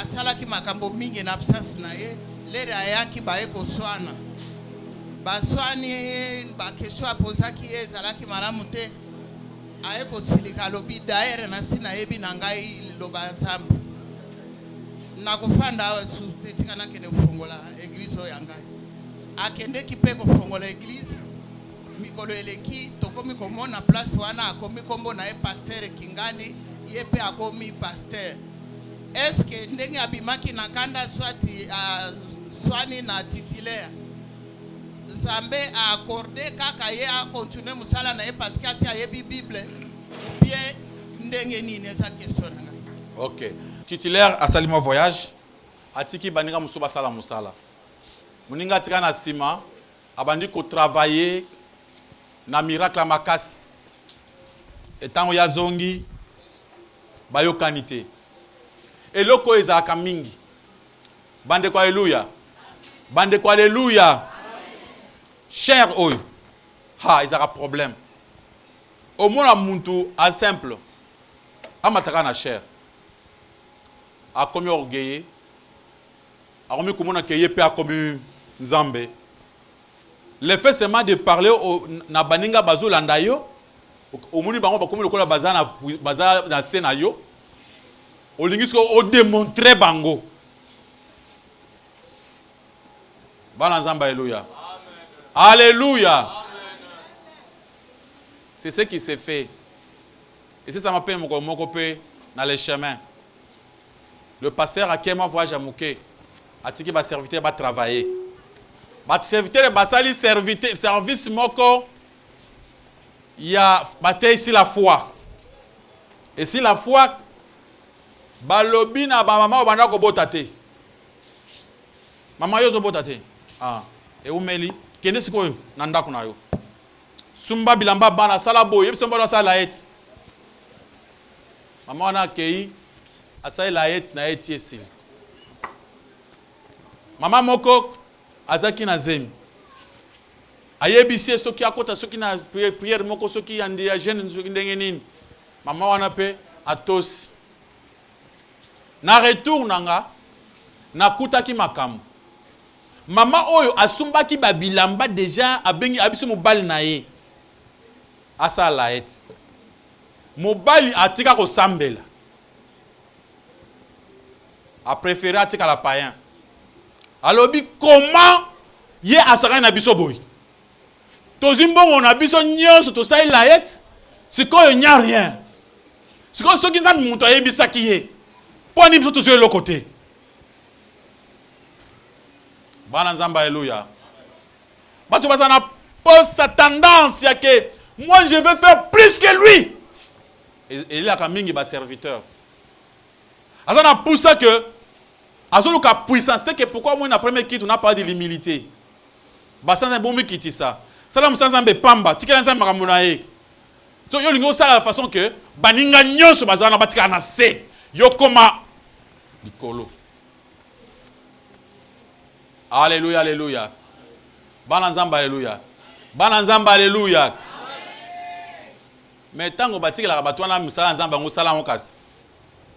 asala ki makambo mingi na absence na ye lere ayaki ba eko swana. Baswani ba question a posé ki ezala ki malamu te aeko silika lobi daire na sina yebi na ngai loba ensemble na kufanda sutetika na kene kufongola église o yangai akende kipe kufongola église mikolo eleki tokomi komona place wana akomi kombo na pasteur Kingani yepe akomi pasteur. Est-ce que ndenge abimaki na kanda swati swani na titulaire Zambe a accordé kaka ye a continuer musala na ye parce que asi a yebi Bible bien ndenge ni neza question nanga. OK. Titulaire à Salimo voyage atiki baninga musuba sala musala. Muninga tika na sima abandi ko travailler na miracle makasi. Etango ya zongi bayo kanité. Eloko ezaka mingi. Bande kwa alléluia. Bande kwa alléluia. Cher oyo. Ha, ils ont un problème. Au moins, muntu a simple. Amataka na cher. A commis orgueillé. A commis comment on a pe a commis nzambe. Le fait seulement de parler au na baninga bazo landayo. Au muni bango ba commis le kola baza na scénario. Au linguiste au démontrer bango. Bana nzamba alléluia. Alléluia. C'est ce qui s'est fait. Et c'est ça m'appelle mon copé dans les chemins. Le pasteur a quellement voyage à Mouké. A dit que va serviteur va travailler. Va serviteur va salir service moko. Il y a bataille ici la foi. Et si la foi balobi na ba maman obanda ko botate. Maman yo zo botate. Ah, et umeli kende sikoyo na ndako na yo sumba bilamba bana sala boye yebi somba sala et mama wana akei asala la et na et esili mama moko azaki na zemi ayebisi soki akota soki na prière moko soki yandi ya jeune soki ndenge nini mama wana pe atosi na retour nanga nakutaki makambo mama oyo asumbaki babilamba déjà abengi abiso mobali na ye asala ete mobali atika kosambela a préféré atika la païen alobi comment ye asaka na biso boy tozimbongo na biso nyonso tosali la ete sikoyo nya rien sikoyo soki nzambe mutu ayebisaki ye mpo ani biso tozwi eloko te bana nzambe alléluia bato baza na posa tendance ya ke moi je vais faire plus que lui et là mingi ba serviteur aza na poussa que azoluka puissance c'est que pourquoi moi na premier kit on n'a pas de l'humilité basanza bomi kiti ça salam sanzambe pamba tikela nzambe makambo na ye so yo lingo sala la façon que baninga nyonso baza na batika na se yo koma likolo. Alléluia, alléluia. Bananzamba, alléluia. Bananzamba, alléluia. Mais tant que bâti la rabatouana, musala nzamba, musala mokas.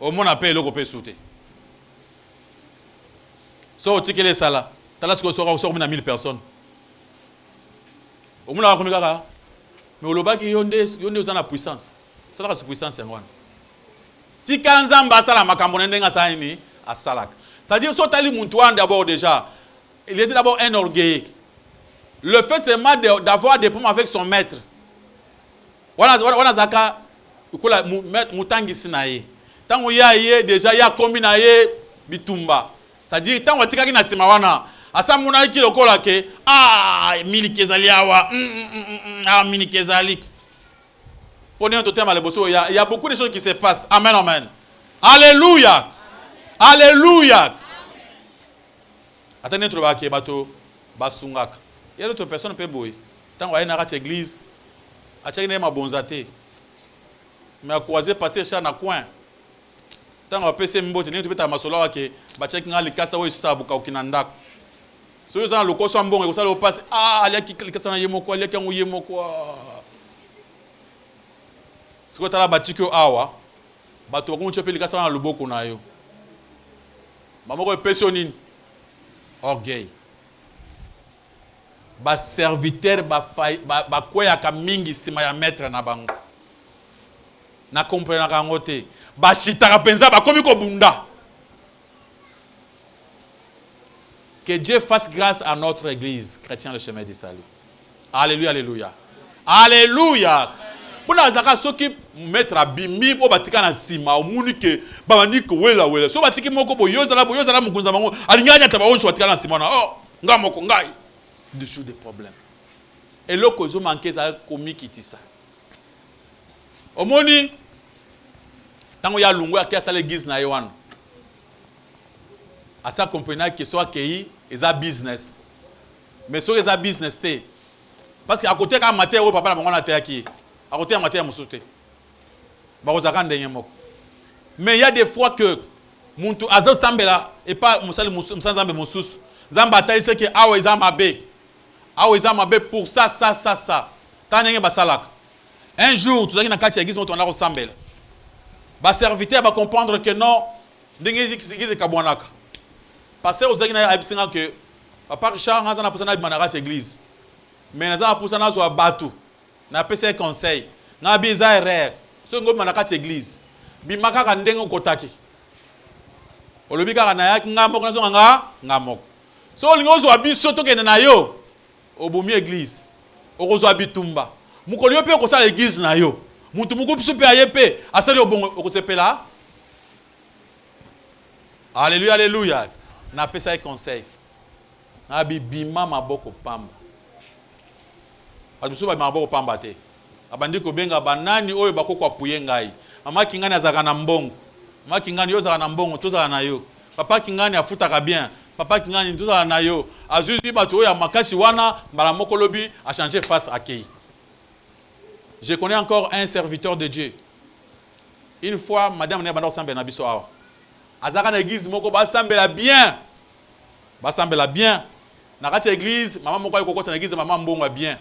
Au moins, on appelle le copé souté. So, tikele sala. Talas ko sora sort na 1000 personnes. Au moins, on va comme ça. Mais au loba qui yonde uzana puissance. Ça la puissance en one. Tika nzamba sala makambo ndenga sa ini asalak. C'est-à-dire so tali muntu d'abord déjà. Il était d'abord un orgueil. Le fait seulement d'avoir des problèmes avec son maître. Wana zaka ukula maître mutangi sinaye. Tango ya déjà ya kombi na ye bitumba. C'est-à-dire tango tikaki na sima wana asa muna ki lokola ke mili kezali awa mili kezali. Prenez un totem à l'ebosso, il y a beaucoup de choses qui se passent. Amen, amen. Alléluia. Alléluia. Attendez, trouver qui est bateau, basungak. Il y a d'autres personnes qui peuvent boire. Tant qu'on a une église, à chaque fois, bonzate. Mais à croiser, passer chat dans le coin. Tant qu'on a passé mbote, tu peux t'amassola que bachek nga likasa wo isa buka ukinandak. So yo zana lokoso mbongo ko sala o passe ali ki likasa na yemo ko ali ki nguyemo ko. Siko tala batiko awa. Bato ko mchope likasa na luboko na yo. Mamoko pesi nini? Orgueil. Ba serviteur ba kwea ka mingi sima ya maître na bango. Na comprendre ka ngote. Ba shitaka penza ba komi ko bunda. Que Dieu fasse grâce à notre église chrétien le chemin du salut. Alléluia, alléluia. Alléluia. Pour la zaka soki maître abimi po batika na sima omuni ke babandi ko wela so batiki moko bo yozala mukunza bango alinganya taba onso batika na sima na nga moko ngai dessous des problèmes et loko zo manquer za komi kitisa omoni tango ya lungu ya kiasa l'église na yohana asa comprendre que soit kei eza business mais so eza business te parce que à côté ka matin o papa na bango na te aki à côté matin musuté mais il y a des fois que muntu azo sambela et pas musali musanzambe mususu zamba talise que awe zamabe pour ça tanenge basalaka un jour tu zaki na kati église on a sambela ba serviteur va comprendre que non ndenge zikize kabwanaka passer aux zaki na abisinga que papa Richard ngaza na pusana na kati église mais naza na pusana zo abatu na pesa conseil na biza erreur so ngoma na kati église bimaka ka ndengo kotaki olobi kaka na yaki ngamoko nazo ngamoko so lingozo abiso tokende na yo obomi église okozo abitumba mukoli yo pe ko sala église na yo mutu muku biso pe ayepe asali obongo okosepela. Alléluia, alléluia. Na pesa conseil na bibima maboko pamba aduso ba maboko pamba te abandi ko benga banani oyo bakoko apuye ngai mama kingani azaka na mbongo mama kingani yo zaka na mbongo to zaka na yo papa kingani afutaka bien papa Kingani, tout ça, nayo. Azuzi, bato, ya makasi wana, balamoko lobi, a changé face à Kei. Je connais encore un serviteur de Dieu. Une fois, madame n'est pas ensemble na biso awa. Azaka na église moko ba sambela bien. Ba sambela bien. Na kati église, maman moko ay kokota na église maman mbongo bien.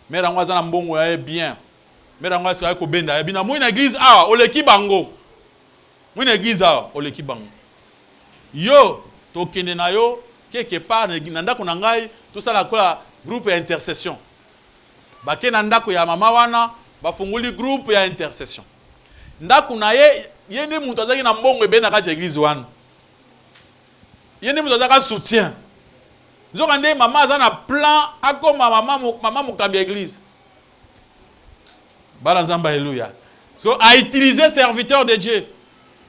Mais rango azana mbongo ya bien. Mais rango asika ko benda ya bina moi na église awa oleki bango. Moi na église awa oleki bango. Yo to kende na yo quelque part na ndako na ngai tout ça la quoi groupe intercession. Ba ke na ndako ya mama wana ba funguli groupe ya intercession. Ndako na ye yende mutu azaki na mbongo ebena kati église wana. Yende mutu azaka soutien. Nzoka nde mama aza na plan akoma mama mokambi église. Bala nzamba alléluia. So a utilisé serviteur de Dieu.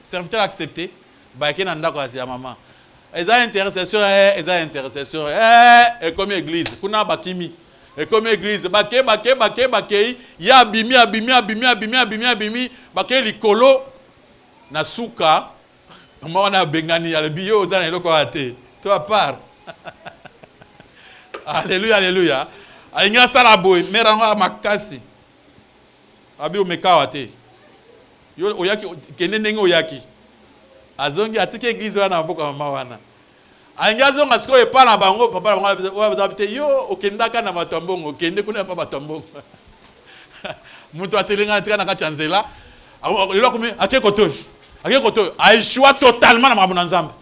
Serviteur accepté. Ba ke na ndako ya mama. Eza intercession et comme église kuna bakimi. Et comme église bake ya abimi bake likolo na suka mwana bengani ya biyo za na eloko ate to apart. Alléluia alléluia. Ainga sala boy meranga makasi abi omekawa te yo oyaki kende ndenge oyaki azongi atike église wana mboka mama wana ainga zonga siko epa na bango papa na bango bazabite yo okendaka na matambongo okende kuna pa matambongo mutu atelenga tika na kati ya nzela lelo komi akekoto a échoué totalement na makambo na Nzambe.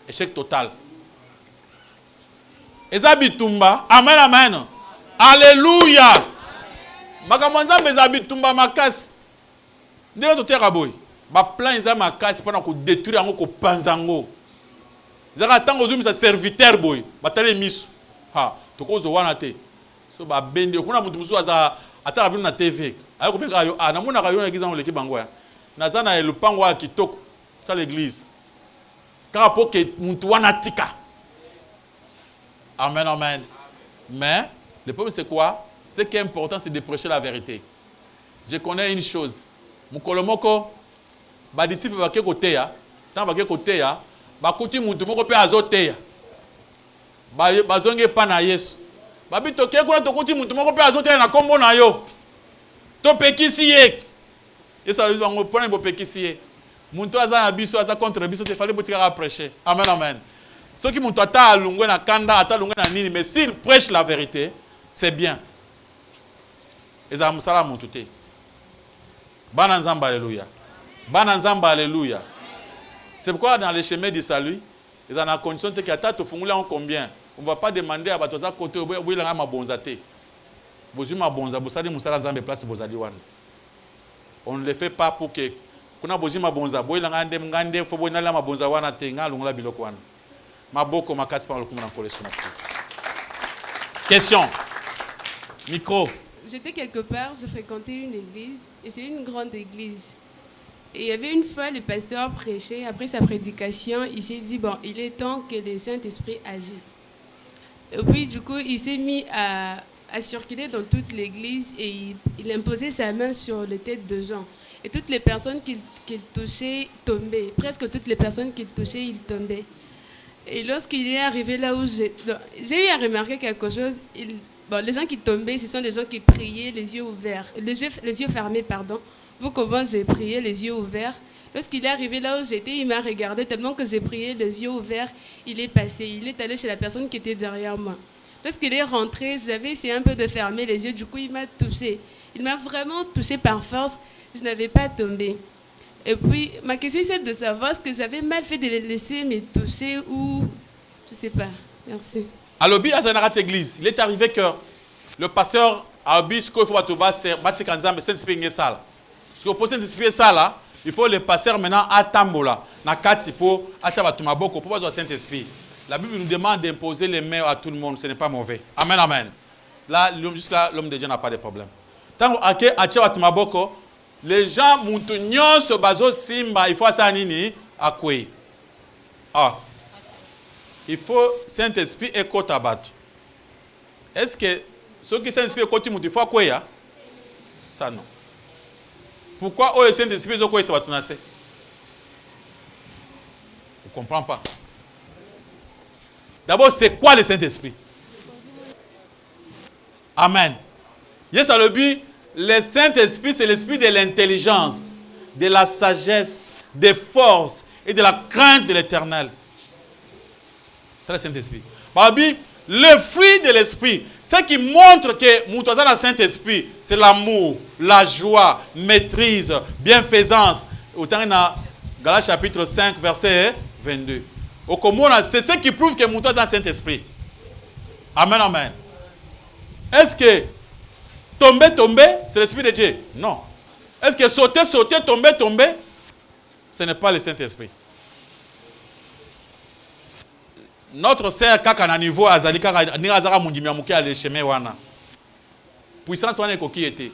Échec total. Eza bitumba. Amen amen. Alléluia. Makambo Nzambe eza bitumba makasi. Ndenge toteka boy. Ba plan eza makasi pona ko détruire yango ko panzango. Zaka tango zumisa serviteur boy. Batale misu. Ha, tokozo wana te. So ba bende kuna mutu musu aza ataka bino na TV. Ayo kobenga yo namona ka yo na église ngoleki bango ya. Nazana lupango wa kitoko ça l'église. Car pour que mutu wana tika. Amen amen. Mais le problème c'est quoi? Ce qui est important c'est de prêcher la vérité. Je connais une chose. Mukolomoko ba disciple ba ke côté ya, tant ba ke côté ya, ba kuti mutu moko pe azote ya. Ba zonge pa na Yesu. Ba bito ke kuna to kuti mutu moko pe azote na kombo na yo. To pekisi ye. Et ça veut dire qu'on prend un péquissier. Muntu aza na biso aza contre biso te fallait botika prêcher. Amen amen. Ceux qui muntu ata lungwe na kanda ata lungwe na nini mais s'il prêche la vérité, c'est bien. Eza musala muntu te. Bana nzamba alléluia. Bana nzamba alléluia. C'est pourquoi dans les chemins du salut, ils ont la condition que ata to fungula en combien. On ne va pas demander à batoza côté où il a ma bonzate. Bozuma bonza bosali musala nzambe place bozali wana. On ne le fait pas pour que kuna bozima bonza boy la ngande fo boy na la mabonza wana te ngalungula biloko wana maboko makasi pa lokumu na kolesina. Question. Micro. J'étais quelque part, je fréquentais une église et c'est une grande église. Et il y avait une fois le pasteur prêchait, après sa prédication, il s'est dit bon, il est temps que le Saint-Esprit agisse. Et puis du coup, il s'est mis à circuler dans toute l'église et il imposait sa main sur les têtes de gens. Et toutes les personnes qu'il touchait tombaient. Presque toutes les personnes qu'il touchait, ils tombaient. Et lorsqu'il est arrivé là où j'ai eu à remarquer quelque chose. Les gens qui tombaient, ce sont les gens qui priaient les yeux ouverts. Les yeux fermés, pardon. Vous, comment j'ai prié les yeux ouverts. Lorsqu'il est arrivé là où j'étais, il m'a regardé tellement que j'ai prié les yeux ouverts. Il est passé. Il est allé chez la personne qui était derrière moi. Lorsqu'il est rentré, j'avais essayé un peu de fermer les yeux. Du coup, il m'a touché. Il m'a vraiment touché par force. Je n'avais pas tombé. Et puis, ma question c'est de savoir est-ce que j'avais mal fait de les laisser me toucher ou... Je ne sais pas. Merci. À l'Obi, à cette église, il est arrivé que le pasteur a dit qu'il faut bâtir un zambé, c'est une salle. Parce que pour sanctifier ça, là, il faut le pasteur maintenant à Tambola, na kati pour Achabatumaboko, pour avoir le Saint-Esprit. La Bible nous demande d'imposer les mains à tout le monde, ce n'est pas mauvais. Amen, amen. Là, jusqu'à l'homme de Dieu n'a pas de problème. Tant que les gens, Moutounion, se baso simba, il faut ça nini, à quoi? Ah. Il faut Saint-Esprit et Kotabat. Est-ce que ceux qui Saint-Esprit et Kotabat, il faut quoi? Ça non. Pourquoi au Saint-Esprit, ils ont quoi? Ça va tout nasser. On ne comprend pas. D'abord, c'est quoi le Saint-Esprit? Amen. Yes, le but, le Saint-Esprit, c'est l'esprit de l'intelligence, de la sagesse, des forces et de la crainte de l'Éternel. C'est le Saint-Esprit. Le fruit de l'esprit, ce qui montre que Moutouazan a Saint-Esprit, c'est l'amour, la joie, maîtrise, bienfaisance. Autant dans Galates chapitre 5, verset 22. C'est ce qui prouve que Moutouazan a Saint-Esprit. Amen, amen. Est-ce que tomber, c'est l'Esprit de Dieu? Non. Est-ce que sauter, tomber, ce n'est pas le Saint-Esprit? Notre sœur kaka na niveau azali kaka ni azaka mundimi ya muke ale chemin wana. Puissance wana ekoki ete.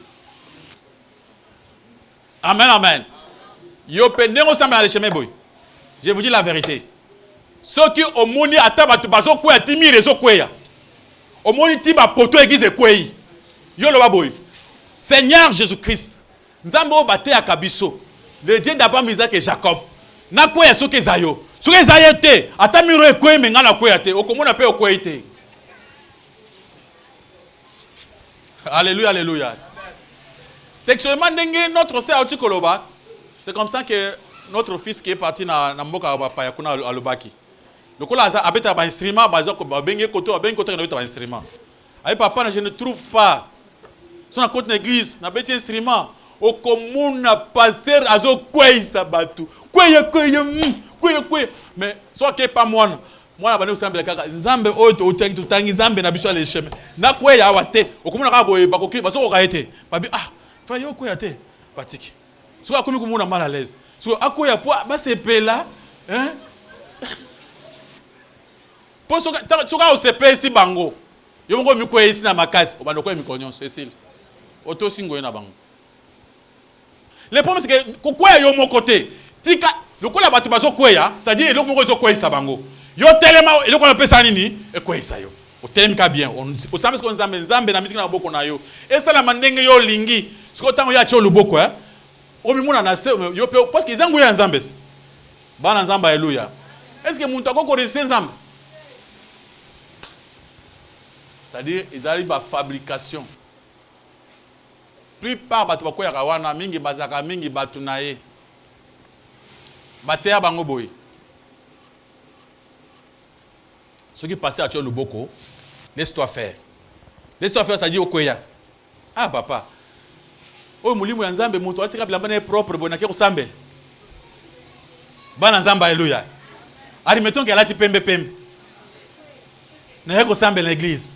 Amen, amen. Yo pe nengo samba ale chemin boy. Je vous dis la vérité. Ceux qui omoni ataba tu bazo kwe atimi rezo kweya. Omoni ti ba poto église kwei. Yo lo ba boy. Seigneur Jésus-Christ. Nzambo bate ya kabiso. Le Dieu d'Abraham, Isaac et Jacob. Na kweya soke zayo. Soke zayo te. Ata miro ekwe menga na kweya te. Okomona pe okwe te. Alléluia, alléluia. Textuellement, notre sœur Oti Koloba, c'est comme ça que notre fils qui est parti na mboka ya kuna alobaki. Le kola abeta ba instrument bazoko ba bengi koto na ba instrument. Ay papa je ne trouve pas. Son côté l'église na beti instrument. Okomuna pasteur azo kweisa batu. Kweye. Mais soit que pas moi. Moi bana usambela kaka nzambe oto utangi tutangi nzambe na biso le chemin. Na kweya awate. Okomuna ka boye bakoki baso ka ete. Babi frère yo kweya te. Batiki. Soit komi komuna mal à l'aise. Soit akoya po ba sepela, hein? Po soka osepe si bango. Yo moko mi kweya isi na makasi. Obando kweya mi konyonso esili. Oto singo na bango. Le problème c'est que kweya yo mon côté. Tika le kola batu baso kweya, c'est-à-dire eloko moko zo kweya sa bango. Yo telema eloko na pesa nini e kweya sa yo. O telemika bien. O sambe ko nzambe na mitika na boko na yo. Esa na mandenge yo lingi. Siko tango ya cho luboko hein. Omimuna na se yo pe parce que zangu ya nzambe. Bana nzamba haleluya. Est-ce que muntu akoko resiste nzambe? C'est-à-dire ils arrivent à fabrication. Plupart batu bakoya kawana mingi bazaka mingi batu na ye. Bateya bango boy. Ce qui passait à Tcho Luboko, laisse-toi faire. Laisse-toi faire, ça dit okoya. Ah papa. Oh mulimu ya nzambe muntu atika bilamba na propre bona ke kosambe. Bana nzamba haleluya. Ari mettons qu'elle a ti pembe. Na yeko sambe l'église.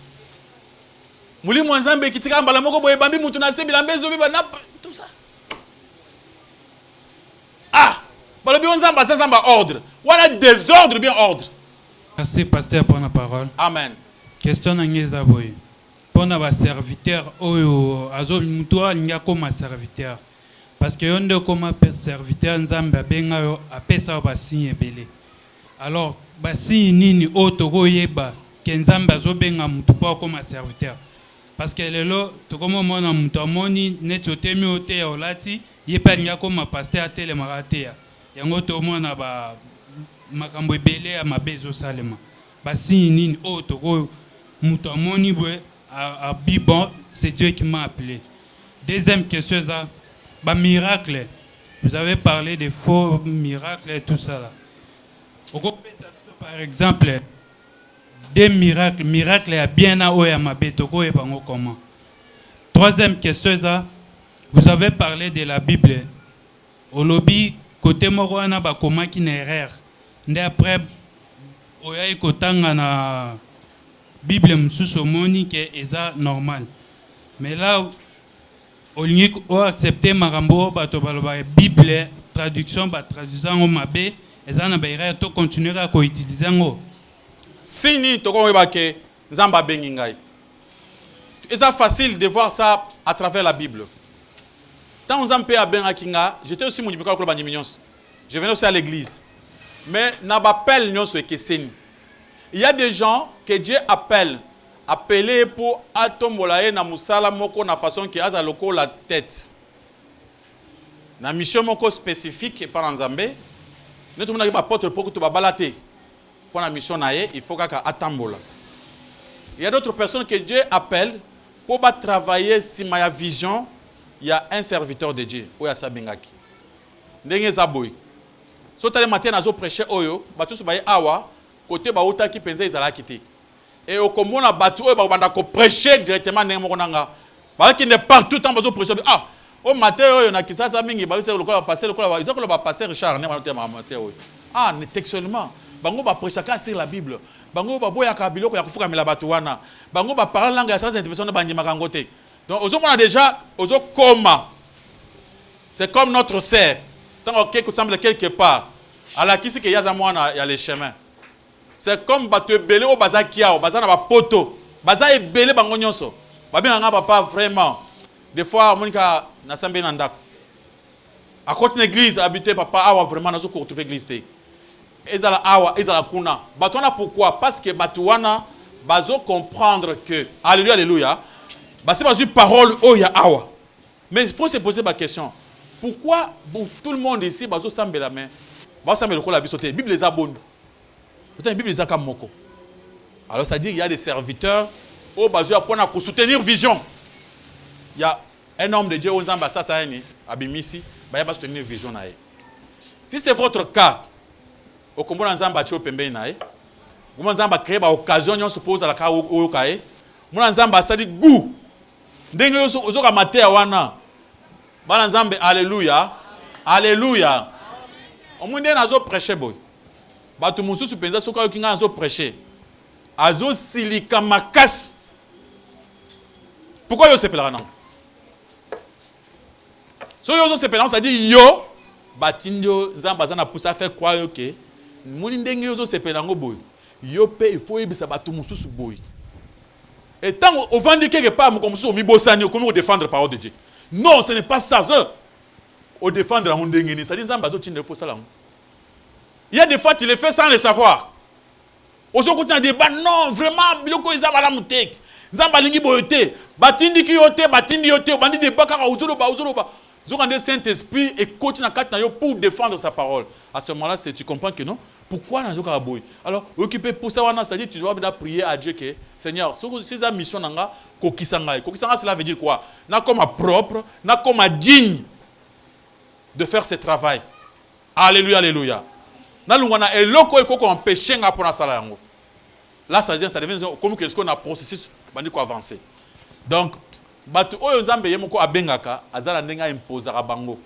Mulimu nzambe kitika mbala moko boye bambi muntu na se bilamba ezo biba na tout ça. Balobi nzamba ça nzamba ordre. Wana désordre bien ordre. Merci pasteur pour la parole. Amen. Question ngeza boy. Pour na ba serviteur oyo azo mutwa nya comme serviteur. Parce que yonde comme serviteur nzamba benga yo apesa ba signe belé. Alors ba signe nini otoko yeba ke nzamba zo benga mutu pa comme serviteur. Parce que lelo to comme mona mutu amoni netotemi ote ya olati yepa nya comme pasteur atele maratea. Yango to mona ba makambo ebele ya mabezo salema basi nini otoko muto amoni bwe a bon c'est Dieu qui m'a appelé. Deuxième question ça ba miracle. Vous avez parlé des faux miracles et tout ça là. Par exemple des miracles ya bien na oya mabeto ko ebango comment. Troisième question ça vous avez parlé de la Bible. Au lobby côté moko wana ba koma ki na erreur. Ndé après oya ikotanga na Bible msusu moni que eza normal. Mais là olingi o accepter makambo bato baloba Bible traduction ba traduisant o mabe eza na ba erreur to continuer à ko utiliser ngo. Sini to ko weba ke nzamba bengi ngai. C'est facile de voir ça à travers la Bible. Tant on zampé à ben akinga, j'étais aussi mon dibika ko bandi mignons. Je venais aussi à l'église. Mais n'a pas appel nyonso que seni. Il y a des gens que Dieu appelle appeler pour atombola na musala moko na façon que aza loko la tête. Na mission moko spécifique par Nzambe. Ne tout monde pas porte pour que tu vas balater. pour la mission nae, il faut qu'à atambola. Il y a d'autres personnes que Dieu appelle pour travailler si ma vision, il y a un serviteur de Dieu, ou ya sabengaki. Ndenge zaboy. So tale matin nazo prêcher oyo, batu su baye awa, côté ba uta ki penza izala kiti. Et au komona batu oyo ba banda ko prêcher directement ndenge moko nanga. Ba ki ne partout temps bazo prêcher. Ah, au matin oyo na kisasa mingi ba uta lokola passer lokola ba passer Richard ne ba uta matin oyo. Ah, ne textuellement. Bango ba prêcher ka sur la Bible. Bango ba boya ka biloko ya kufuka mila batu wana. Bango ba parler langue ya sans intervention ba ndima kangote. Donc ozo mona déjà ozo koma. C'est comme notre sœur. Tant que semble quelque part. Alors qui c'est que yaza mwana ya les chemins. C'est comme batu belé au baza kiao, baza na ba poto. Baza e belé bango nyonso. Ba benga papa vraiment. Des fois monika na sambe na ndako. À côté de l'église habité papa awa vraiment nazo ko retrouver église té. Ezala awa, ezala kuna. Batona pourquoi? Parce que batuana bazo comprendre que alléluia alléluia. Bah c'est pas une parole oh ya awa. Mais il faut se poser la question. Pourquoi tout le monde ici bazo sambe la main? Ba sambe ko la bisoté. Bible les abonne. Pourtant la Bible les a comme moko. Alors ça dit il y a des serviteurs au bazo pour soutenir vision. Il y a un homme de Dieu aux ambassades ça ni abimisi, ba ya ba soutenir vision na e. Si c'est votre cas, au kombo nzamba cho pembe na e. Vous nzamba créer ba occasion on suppose à la ka o kae. Mona nzamba ça dit goût. Ndenge ozoka matea wana. Bana nzambe alléluia. Alléluia. Omunde nazo prêcher boy. Batu mususu penza soka yokinga nazo prêcher. Azo silika makasi. Pourquoi yo sepela non? So yo sepela ça dit yo batindio nzamba za na poussa faire quoi yo ke. Muni ndenge yo sepela ngo boy. Yo pe il faut yebisa batu mususu boy. Et tant on vend quelque part, comme ça, on défendre la parole de Dieu. Non, ce n'est pas ça. On défendre la monde. Ça dit, il y a des fois, tu le fais sans le savoir. On se dit, débat, non, vraiment, il y a des gens Zamba lingi boyote, batindi kiyote, batindi yote, bandi de bakara uzoloba. Zokande Saint-Esprit et coach na kat na yo pour défendre sa parole. À ce moment-là, tu comprends que non? Pourquoi na zoka boy? Alors, occupé pour ça wana, c'est-à-dire tu dois prier à Dieu que Seigneur, si c'est mission nanga kokisanga. Kokisanga cela veut dire quoi? Na comme propre, na comme digne de faire ce travail. Alléluia, alléluia. Na lungana eloko ekoko empêcher nga pour na sala yango. Là ça devient comme qu'est-ce qu'on a processus bandi ko avancer. Donc batu oyo nzambe yemoko abengaka azala ndenga imposera bango.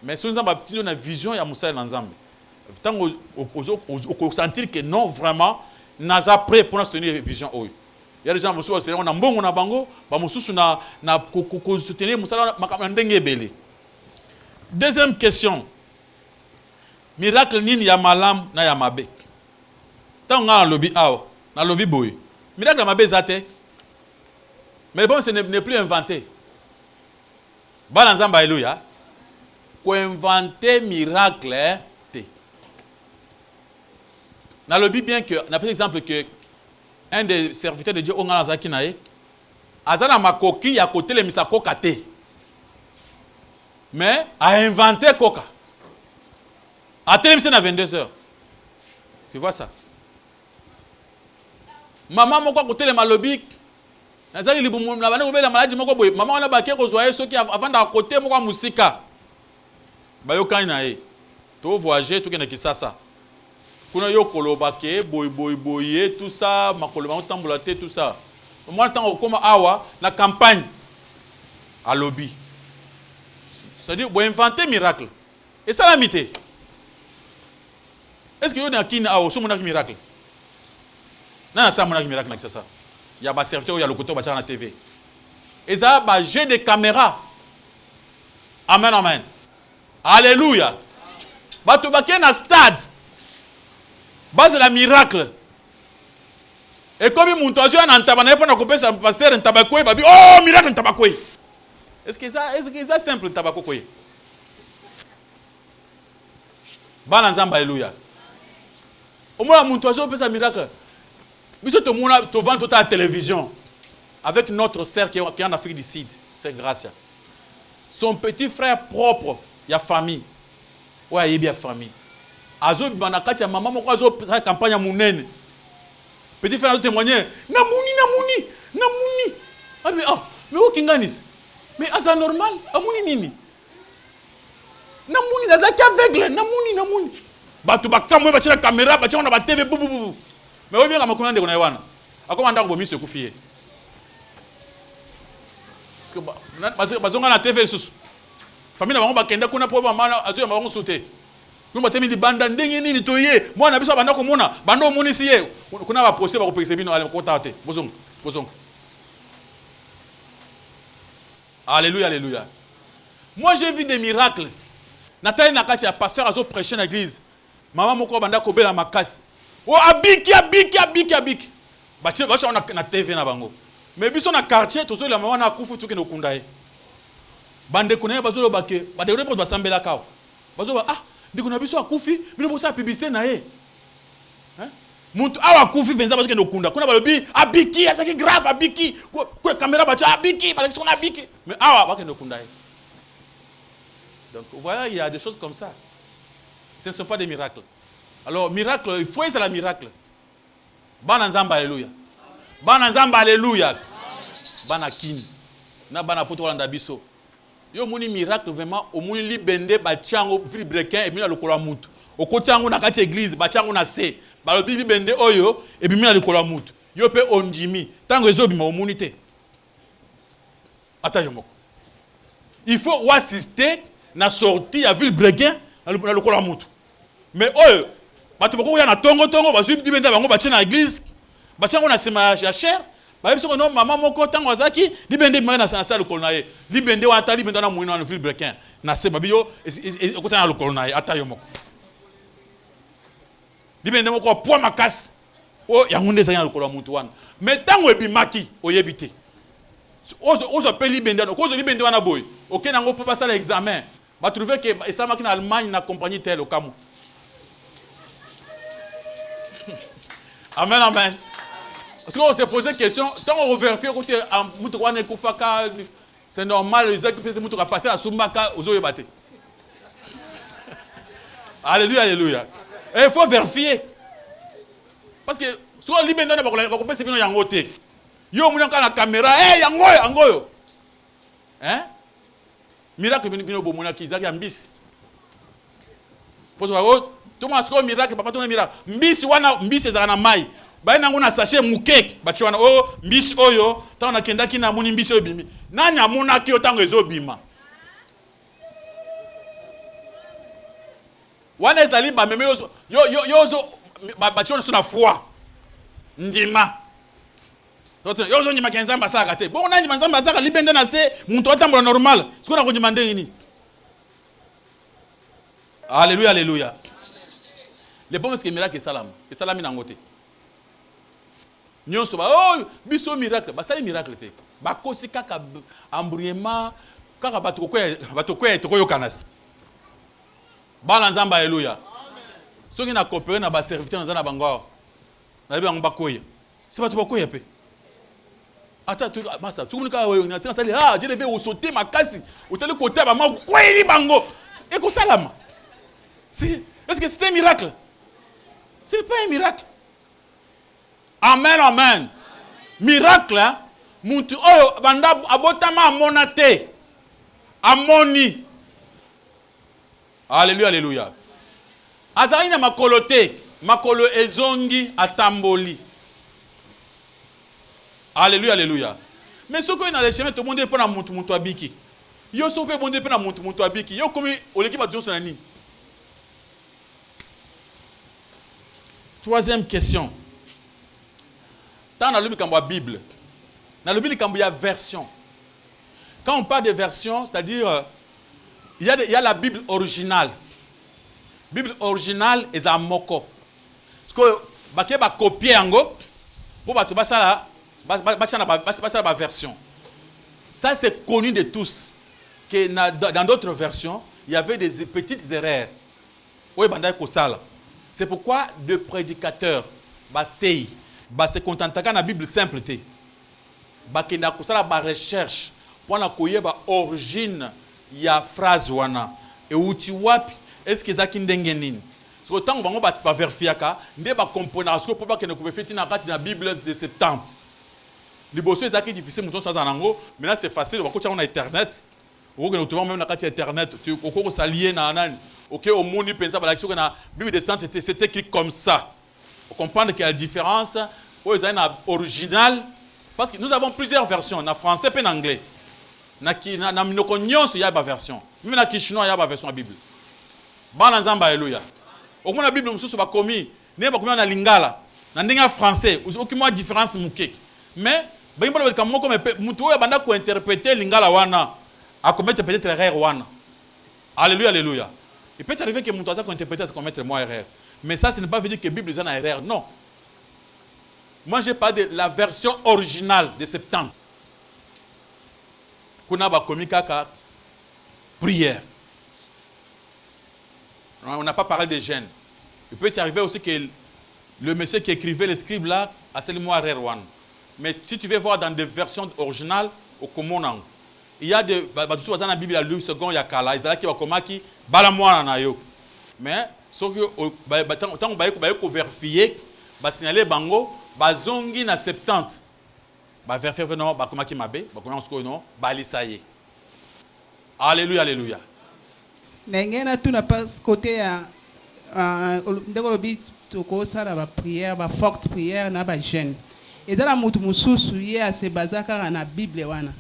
Mais si nzambe tino na vision ya musala na nzambe. Tango au sentir que non vraiment naza prêt pour nous soutenir vision oyo. Il y a des gens mususu soutenir na mbongo na bango, ba mususu na soutenir musala makama ndenge ebele. Deuxième question. Miracle nini ya malam na ya mabe. Tango na lobby awa, na lobby boy. Miracle ya mabe zate. Mais bon, ce n'est plus inventé. Bana nzamba alléluia. Ko inventer miracle te. Na lobby bien que na par exemple que un des serviteurs de Dieu on a zaki nae azana makoki ya côté le misako kate. Mais a inventé coca. A télévision à 22h. Tu vois ça? Maman moko côté le malobi. Nazali libumu na bana obela maladi moko boye. Maman wana baké ko zoyer soki avant da côté moko musika. Bayo kana e. To voyager to kena kisasa. Kuna yo koloba ke boy tout ça makoloba tambola te tout ça. Moi tant comme awa la campagne à lobby. C'est-à-dire bo inventer miracle. Et ça la mité. Est-ce que yo na kina awa so monaki miracle? Na ça monaki miracle na ça. Il y a des serviteurs, il y a le côté de la TV. Et ça, il y a jeu de caméra. Amen, amen. Alléluia. Il y a un stade. Base la miracle. Et comme il y a un pasteur, oh, miracle, tabakoui. Est-ce que c'est simple, tabakoui? Bananzamba, alléluia. Au moins, il y a un miracle. Nous sommes à la télévision avec notre sœur qui est en Afrique du Sud, c'est Gracia. Son petit frère propre, il y a famille. Ouais, il y a bien famille. Azo banakati ya maman moko azo sa campagne munene. Petit frère a témoigné, namuni. Ah mais au kinganis. Mais asa normal, amuni nini? Namuni nazaki aveugle, namuni. Batu bakamwe ba tira caméra, ba tira na ba TV bubu. Mais obi nga makuna ndeko na wana. Akoma ndako bomi se kufie. Parce que bazonga na TV susu. Famille na bango bakenda kuna po ba mana azo ya bango soute. Kuma temi di banda ndenge nini toye. Mwana biso banda ko mona, banda omunisi ye. Kuna ba poster ba ko pekise bino ale ko tate. Bozonga. Alléluia. Moi j'ai vu des miracles. Nathalie nakati ya pasteur azo prêcher dans l'église. Maman moko banda ko bela makasi. Oh abiki. Bache na TV na bango. Mais biso na quartier tozo la maman na kufu tuke no kundaye. Bande kuna bazo lo bake, bade ko basambela kao. Bazo ba ndiko na biso akufi, bino bosa publicité na ye. Hein? Muntu awa kufi benza bazo ke no kunda. Kuna balobi abiki, asaki grave abiki. Kwa caméra bacha abiki, parce qu'on abiki. Mais awa ba ke no kundaye. Donc voilà, il y a des choses comme ça. Ce ne sont pas des miracles. Alors, miracle, il faut être la miracle. Bana nzamba, alléluia. Bana nzamba, alléluia. Bana kini. Na bana poto wala ndabiso. Yo muni miracle vraiment, au muni libende, bachango, fili brequin, et mina lokola mutu. Au côté ango na kati église, bachango na se. Balobi libende oyo, et mina lokola mutu. Yo pe onjimi. Tango ezo bima omunite. Ata yomoko. Il faut assister na sorti à Villebrequin na lokola mutu. Mais oyo bato bako ya na tongo bazu libende bango batie na église batie ngo na sema ya cher ba biso no mama moko tango azaki libende ma na sa lokolo na ye libende wana ta libende na muino na Villebrequin na sema biyo ekota na lokolo na ye ata yo moko libende moko po makasi o ya ngunde za na lokolo mutu wana mais tango ebimaki oyebite ozo pe libende no kozo libende wana boy OK nango po passer l'examen va trouver que ça marque en Allemagne na compagnie telle au Cameroun. Amen. Parce qu'on s'est posé question, tant on vérifie côté Moutouane Koufaka, c'est normal, les équipes de Moutouka passer à Soumaka aux Oyebate. Alléluia. Et il faut vérifier. Parce que soit libéral va couper c'est bien yangote. Yo mounan la caméra, yangoyo. Hein? Miracle bino bomona kizaki mbisi. Pozo wa to masko miracle papa to miracle. Mbisi wana mbisi za na mai. Ba ina ngona sachet mukeke bachi wana mbisi oyo ta na kendaki na muni mbisi oyo bimi. Nani amuna ki otango ezobima. Wana ezali ba meme yo bachi wana sona foi. Ndima. Yo zo nyima kenzamba saka te. Bon nani manzamba saka libende na se muntu atambola normal. Siko na kujima ndenge ni. Alléluia. Les pommes que miracle salam. Et salam na ngote. Nyonso ba biso miracle, ba sali miracle te. Ba kosi kaka embrouillement kaka batoko to kanas. Bana nzamba alléluia. Soki na coopérer na ba serviteur na bango. Na biba ngba koya. C'est pas to bakoya pe. Attends, massa, tu connais je devais sauter ma casse. Ou tel côté, maman, quoi il bango. Et que ça là, est-ce que c'est un miracle? Ce n'est pas un miracle. Amen. Miracle, hein? Muntu oyo banda abotama monate. Amoni. Alléluia. Azarina makolote, makolo ezongi atamboli. Alléluia. Mais ce qu'on a les chemins, tout le monde est pas dans mon abiki. Yo so pe monde est pas dans mon abiki. Yo comme au l'équipe a tous nani. Troisième question. Dans la Bible, dans la Bible il y a version. Quand on parle de version, c'est-à-dire il y a la Bible originale. Bible originale est à moko. Parce que baké ba copier ango pour ba to ba ça la version. Ça c'est connu de tous que dans d'autres versions, il y avait des petites erreurs. C'est pourquoi le prédicateur se contente de la Bible simple. Il y a une recherche pour l'origine de la phrase. Et où tu vois, est-ce que c'est une dengue? Parce que tant qu'on va vérifier, on va comprendre ce que pour que nous pouvons faire dans la Bible de 70. Les bosses sont difficiles, maintenant c'est facile, on va Internet. On va même dans Internet, on va s'allier OK, au monde il pense que la Bible de 70 c'était écrit comme ça. Vous comprenez qu'il y a une différence original parce que nous avons plusieurs versions, en français et en anglais. Il y a une version. Même en chinois, il y a une version de la Bible. Alléluia. Au moins la Bible, nous sommes commis. Nous sommes commis en lingala. En français, aucune différence. Mais, nous avons interpréter lingala wana, à commettre peut-être erreur wana. Alléluia, alléluia. Il peut arriver que nous avons interprété à commettre moi erreur. Mais ça, ce n'est pas veut dire que la Bible est en erreur. Non. Moi, je parle de la version originale de 70. Qu'on a commis caca prière. On n'a pas parlé de gêne. Il peut arriver aussi que le monsieur qui écrivait le scribe là a seulement erreur. Mais si tu veux voir dans des versions originales, au commun, il y a des choses dans la Bible, il y a le second, il y a Kala, il y a qui va comment qui balamoina na yo. Mais tant qu'on va vérifier, va signaler bango, va zongi na 70. Va vérifier non, va comment qui mabe, va comment on non, va lisaye. Alléluia, alléluia. Nengena tu na pas côté ndengolobi toko sala ba prière, ba forte prière na ba jeûne. Ezala mutu mususu ye ase bazaka na Bible wana.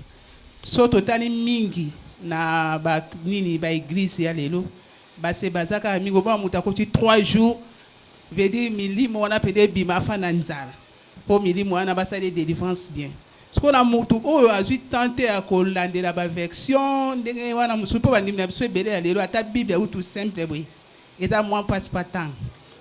So totali mingi na ba nini ba église ya lelo. Ba se bazaka mingo ba mutu akoti 3 jours veut dire milimo wana pede bima fa na nzala. Po milimo wana ba sala délivrance bien. Ce qu'on a mutu oyo azui tenté à kolandela ba version ndenge wana musu po bandimi na biso ebele ya lelo ata Bible ou tout simple boy. Eza moins passe pas temps.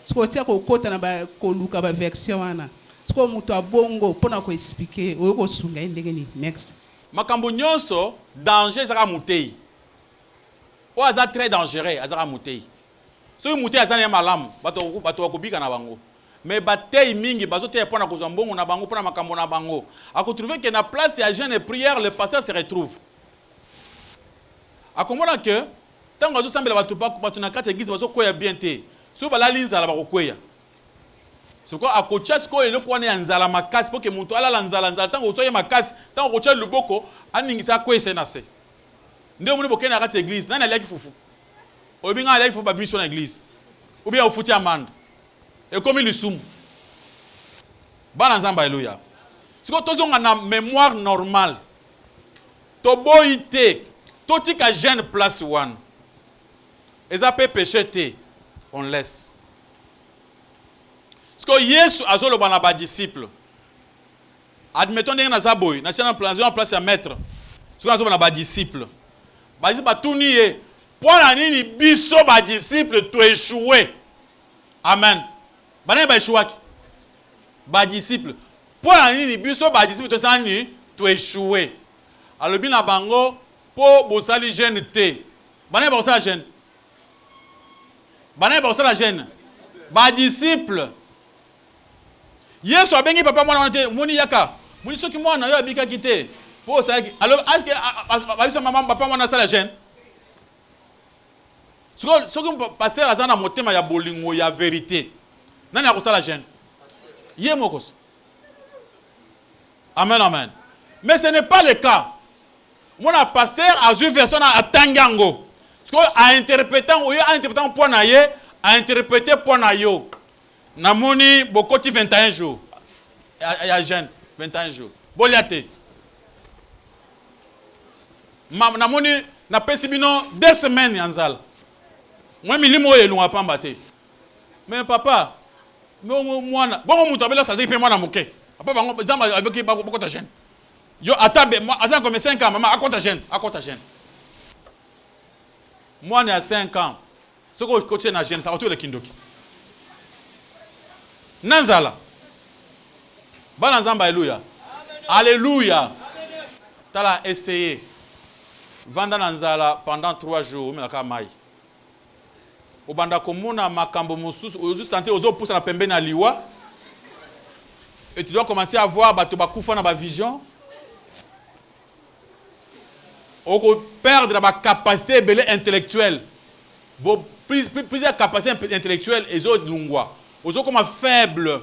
Ce qu'on tia ko kota na ba koluka ba version wana. Ce qu'on mutu abongo pona ko expliquer oyo ko sunga ndenge ni next. Makambo nyonso danger ezaka mutei. O aza très dangereux azaka mutei. So mutei azana malamu bato bakobika na bango. Mais batei mingi bazote pona kozwa mbongo na bango pona makambo na bango. Ako trouver que na place ya jeûne et prière le pasteur se retrouve. Akomona que tango azo sambela bato na kati église bazo koya bien te. So bala linzala bakokwea. C'est quoi à kocha sko eloko wana ya nzala makasi pour que mutu ala nzala tango soye makasi tango kocha luboko aningisa kwese na se. Ndio muni bokena kati église nani alaki fufu. Obinga alaki fufu ba mission na église. Ou bien ofuti amande. Et comme il soum. Bananzamba alléluia. Si on a une mémoire normale, to boite, to tika jeune place one. Et ça peut pécher te, on laisse. Parce que Yesu a zolo bana ba disciple. Admettons que na boy, na chana place à maître. Si on a zolo ba disciple. Ba disciple ba tuniye. Pour la nini biso ba disciple to échouer. Amen. Bana ba échouaki. Ba disciple. Pour la nini biso ba disciple to sani to échouer. Alors bina bango po bosali jeune te. Bana ba bosala jeune. Bana ba bosala jeune. Ba disciple. Yesu abengi papa mwana te moni yaka. Moni soki mwana yo abika kite. Po ça alors est-ce que ba maman papa mwana sala jeune. Soki passer azana motema ya bolingo ya vérité. Nani akosala jeune? Ye mokos. Amen, amen. Mais ce n'est pas le cas. Mon pasteur a vu version à Tangango. Parce qu'à interprétant pour naye, à interpréter pour nayo. Namoni bokoti 21 jours. Il y a jeune 21 jours. Boliate. Namoni na pesi bino 2 semaines yanzal. Moi milimo ye lunga pamba te. Mais papa, moi bon mutu abela ça pe mwana moke. Papa bango zamba abeki bakota jeune. Yo atabe moi azan comme 5 ans maman akota jeune. Moi né à 5 ans. Ce que côté na jeune ça autour de kindoki. Nanzala. Bana nzamba alléluia. Alléluia. Tala essayé. Vanda nanzala pendant 3 jours mais la mai. Obanda komuna makambo mususu ozu santé ozo poussa na pembe na liwa. Et tu dois commencer à voir bato bakufa na ba vision. On perdre la capacité intellectuelle plusieurs capacités intellectuelles et autres lungwa. Aux autres comme faible.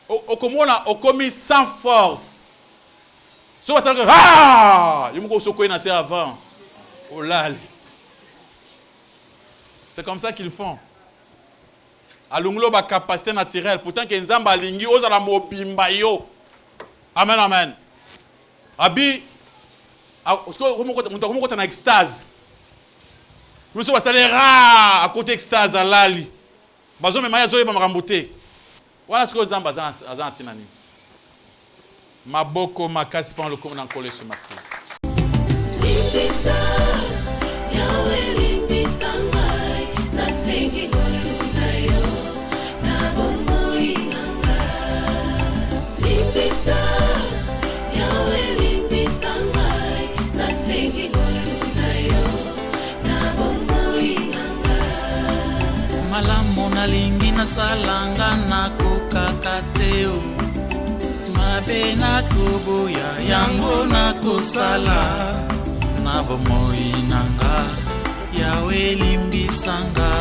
Au commis sans force. Si vous avez ah, il y a avant. C'est comme ça qu'ils font. Alunglo ba capacité naturelle. Pourtant que nzamba lingi ozala mobimba yo. Amen amen. Abi comment on a extase. Nous sommes à côté extase alali. Bazo me maya zoye ba makambote. Voilà ce que nzamba azantinani. Maboko makasi pan le comme dans collé sur massif. Malamu nalingi nasalanga nakokaka te o. Mabe nakoboya yango nakosala. Na bomoi nanga yawe limbisanga.